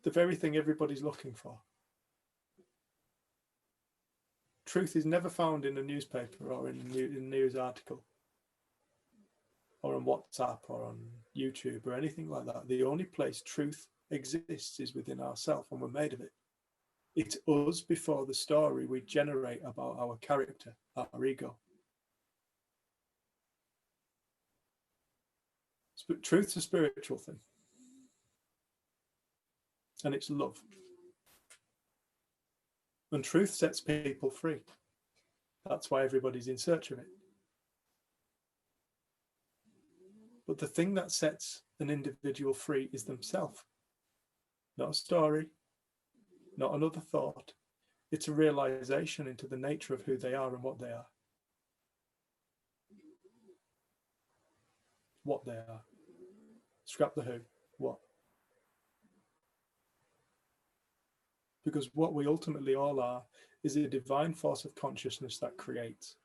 The very thing everybody's looking for. Truth is never found in a newspaper or in a news article or on WhatsApp or on YouTube or anything like that. The only place truth exists is within ourselves, and we're made of it. It's us before the story we generate about our character, our ego. Truth's a spiritual thing. And it's love. And truth sets people free. That's why everybody's in search of it. But the thing that sets an individual free is themselves, not a story, not another thought. It's a realization into the nature of who they are and what they are. What they are. Scrap the who, what? Because what we ultimately all are is a divine force of consciousness that creates.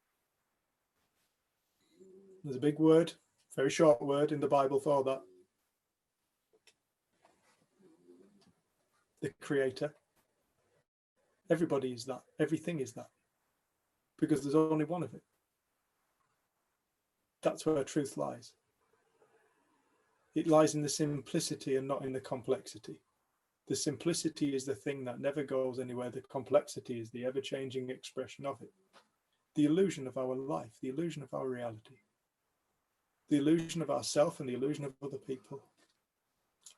There's a big word, very short word in the Bible for that. The creator. Everybody is that. Everything is that. Because there's only one of it. That's where truth lies. It lies in the simplicity and not in the complexity. The simplicity is the thing that never goes anywhere. The complexity is the ever-changing expression of it. The illusion of our life, the illusion of our reality. The illusion of ourself and the illusion of other people.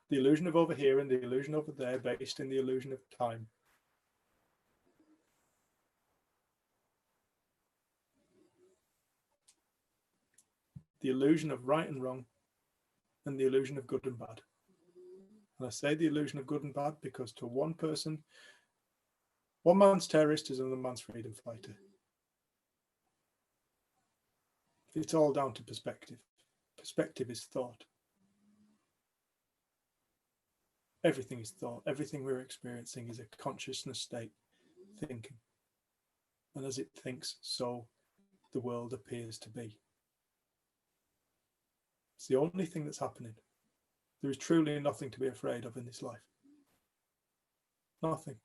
The illusion of over here and the illusion over there, based in the illusion of time. The illusion of right and wrong and the illusion of good and bad. And I say the illusion of good and bad because to one person, one man's terrorist is another man's freedom fighter. It's all down to perspective. Perspective is thought. Everything is thought. Everything we're experiencing is a consciousness state, thinking. And as it thinks, so the world appears to be. It's the only thing that's happening. There is truly nothing to be afraid of in this life. Nothing.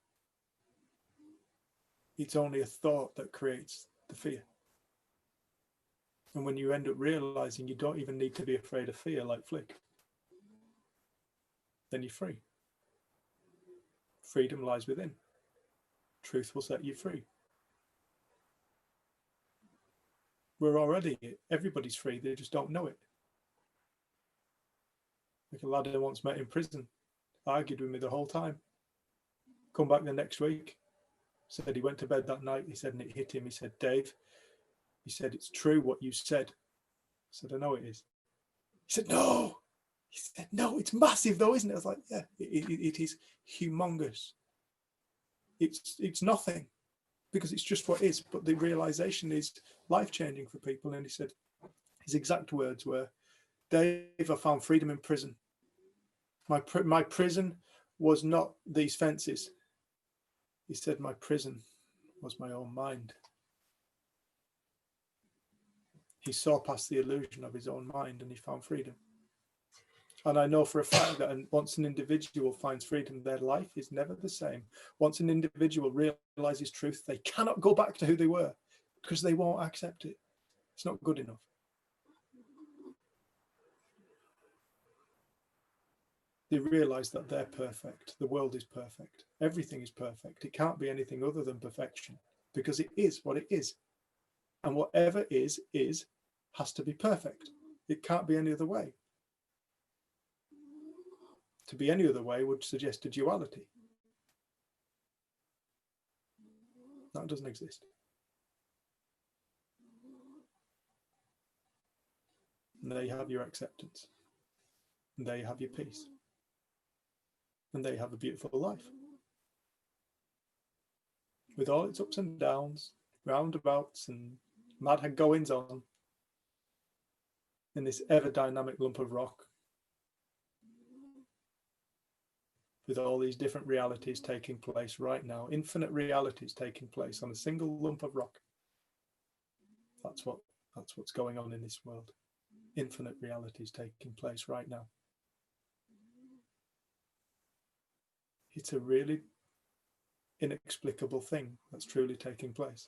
It's only a thought that creates the fear. And when you end up realizing you don't even need to be afraid of fear like Flick, then you're free. Freedom lies within. Truth will set you free. We're already, everybody's free, they just don't know it. Like a lad I once met in prison, argued with me the whole time. Come back the next week, said he went to bed that night, he said, and it hit him, he said, Dave, he said, it's true what you said. I said, I know it is. He said, no. He said, no, it's massive though, isn't it? I was like, yeah, it is humongous. It's nothing because it's just what is. But the realization is life-changing for people. And he said, his exact words were, Dave, I found freedom in prison. My prison was not these fences. He said, my prison was my own mind. He saw past the illusion of his own mind and he found freedom. And I know for a fact that once an individual finds freedom, their life is never the same. Once an individual realizes truth, they cannot go back to who they were because they won't accept it. It's not good enough. They realize that they're perfect. The world is perfect. Everything is perfect. It can't be anything other than perfection because it is what it is. And whatever is has to be perfect. It can't be any other way. To be any other way would suggest a duality. That doesn't exist. And there you have your acceptance. And there you have your peace. And there you have a beautiful life. With all its ups and downs, roundabouts and mad goings on in this ever dynamic lump of rock. With all these different realities taking place right now, infinite realities taking place on a single lump of rock. That's what's going on in this world. Infinite realities taking place right now. It's a really inexplicable thing that's truly taking place.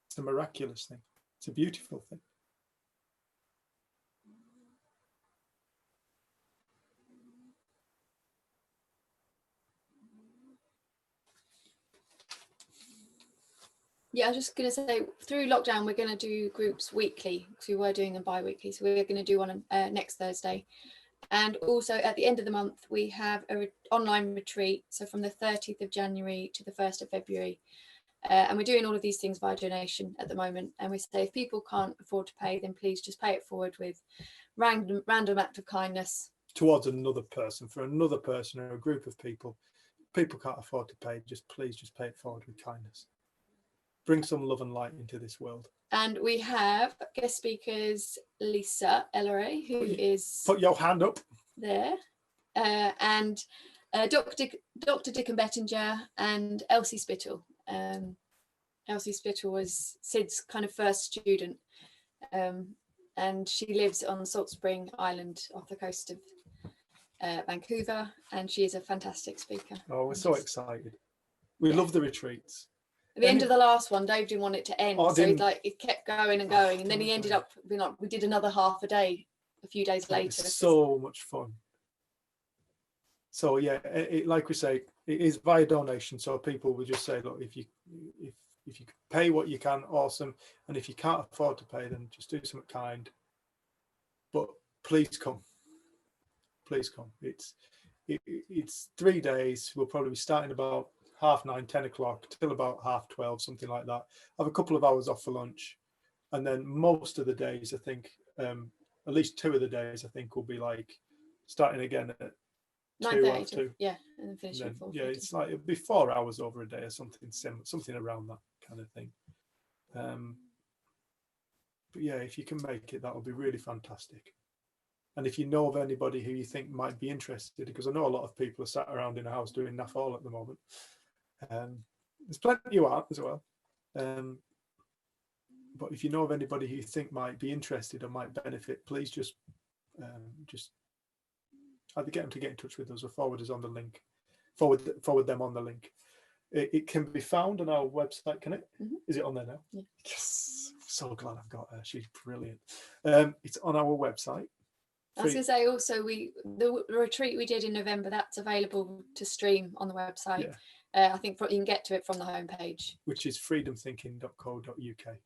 It's a miraculous thing. It's a beautiful thing. Yeah, I was just going to say, through lockdown, we're going to do groups weekly because we were doing them bi-weekly. So we're going to do one next Thursday. And also at the end of the month, we have an online retreat. So from the 30th of January to the 1st of February. And we're doing all of these things via donation at the moment. And we say if people can't afford to pay, then please just pay it forward with random act of kindness. Towards another person, for another person or a group of people. People can't afford to pay, please just pay it forward with kindness. Bring some love and light into this world. And we have guest speakers, Lisa Elleray, who is... Put your hand up. There. And Dr. Dickon Bettinger and Elsie Spittle. Elsie Spittle was Sid's kind of first student, and she lives on Salt Spring Island off the coast of Vancouver, and she is a fantastic speaker. Oh, we're so excited. We love the retreats. At the end of the last one, Dave didn't want it to end, so it kept going and going, and then he ended up being like, we did another half a day a few days later. It's so much fun. So yeah, like we say, it is via donation. So people will just say, look, if you can pay what you can, awesome, and if you can't afford to pay, then just do something kind. But please come. Please come. It's 3 days. We'll probably be starting about 9:30, 10 o'clock till about 12:30, something like that. Have a couple of hours off for lunch, and then most of the days, I think, at least 2 of the days, I think, will be like starting again at 9:30. Yeah, and then finishing at 4:30. Yeah, it's like it'll be 4 hours over a day or something similar, something around that kind of thing. But yeah, if you can make it, that would be really fantastic. And if you know of anybody who you think might be interested, because I know a lot of people are sat around in a house doing naff all at the moment. There's plenty you are as well. But if you know of anybody who you think might be interested or might benefit, please just either get them to get in touch with us or forward us on the link. Forward them on the link. It can be found on our website, can it? Mm-hmm. Is it on there now? Yeah. Yes. I'm so glad I've got her. She's brilliant. It's on our website. I was going to say also, the retreat we did in November, that's available to stream on the website. Yeah. I think you can get to it from the homepage, which is freedomthinking.co.uk.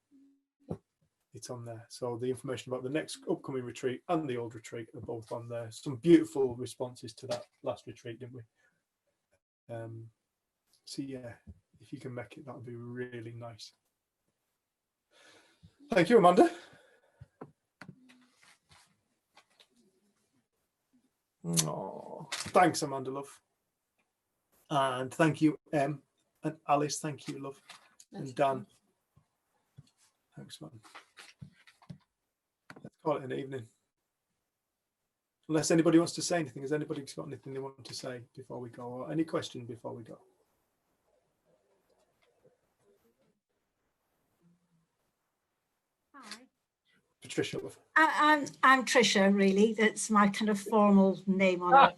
It's on there. So the information about the next upcoming retreat and the old retreat are both on there. Some beautiful responses to that last retreat, didn't we? So yeah, if you can make it, that would be really nice. Thank you, Amanda. Oh, thanks, Amanda, love. And thank you, Em and Alice. Thank you, love. And Dan. Thanks, man. Let's call it an evening. Unless anybody wants to say anything. Has anybody got anything they want to say before we go? Or any question before we go? Hi. Patricia, love. I'm Tricia, really. That's my kind of formal name on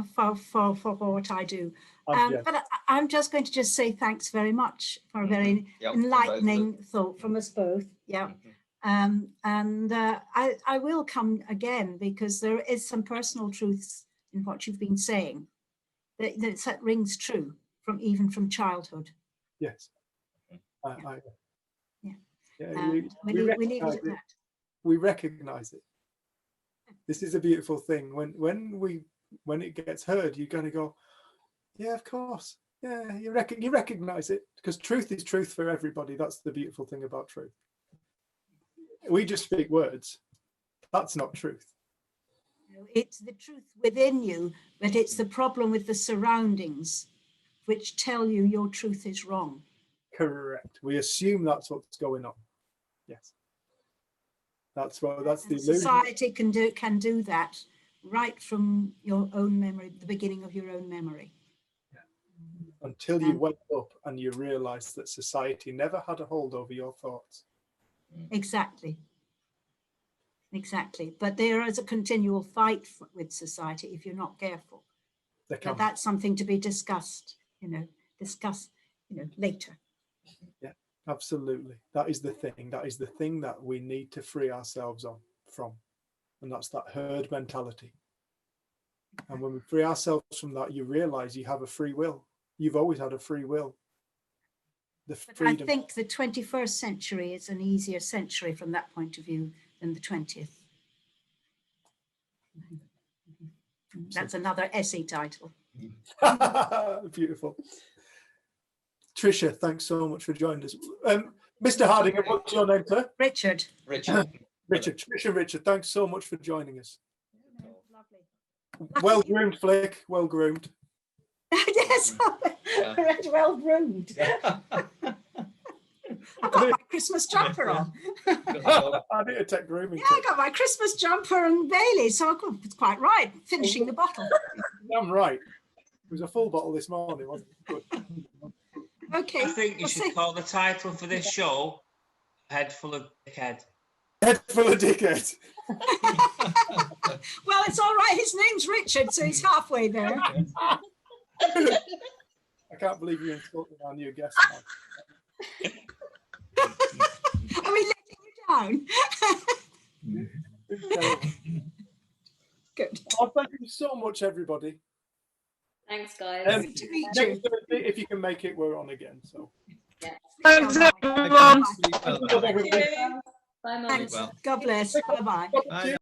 for what I do. But I'm just going to say thanks very much for a very enlightening thought from us both. Yeah. I will come again because there is some personal truths in what you've been saying that rings true even from childhood. Yes. We recognize it. This is a beautiful thing. When it gets heard, you're going to go, yeah, of course. Yeah, you recognize it, because truth is truth for everybody. That's the beautiful thing about truth. We just speak words. That's not truth. It's the truth within you, but it's the problem with the surroundings which tell you your truth is wrong. Correct. We assume that's what's going on. Yes. That's the illusion. Society can do that right from your own memory, the beginning of your own memory. Yeah. Until you wake up and you realize that society never had a hold over your thoughts. Exactly. But there is a continual fight with society if you're not careful. But that's something to be discussed, later. Yeah, absolutely. That is the thing. That is the thing that we need to free ourselves from. And that's that herd mentality. And when we free ourselves from that, you realize you have a free will. You've always had a free will. But I think the 21st century is an easier century from that point of view than the 20th. That's another essay title. Beautiful. Tricia, thanks so much for joining us. Mr. Harding, what's your name, sir? Richard. Richard. Richard, thanks so much for joining us. Lovely. Well groomed, Flick. Well groomed. Yes, well groomed. I've got my Christmas jumper on. I need to take grooming. Yeah, I got my Christmas jumper and Bailey, so it's quite right. Finishing the bottle. I'm right. It was a full bottle this morning, wasn't it? Good. Okay. I think you should call the title for this show "Head Full of Dickhead." Head full of dickhead. Well, it's all right. His name's Richard, so he's halfway there. I can't believe you insulted our new guest. Are we letting you down? Good. Oh, thank you so much, everybody. Thanks, guys. Good to meet you. Next Thursday, if you can make it, we're on again. So. Thanks, everyone. Bye, Mum. Thanks. God bless. Bye-bye. Bye.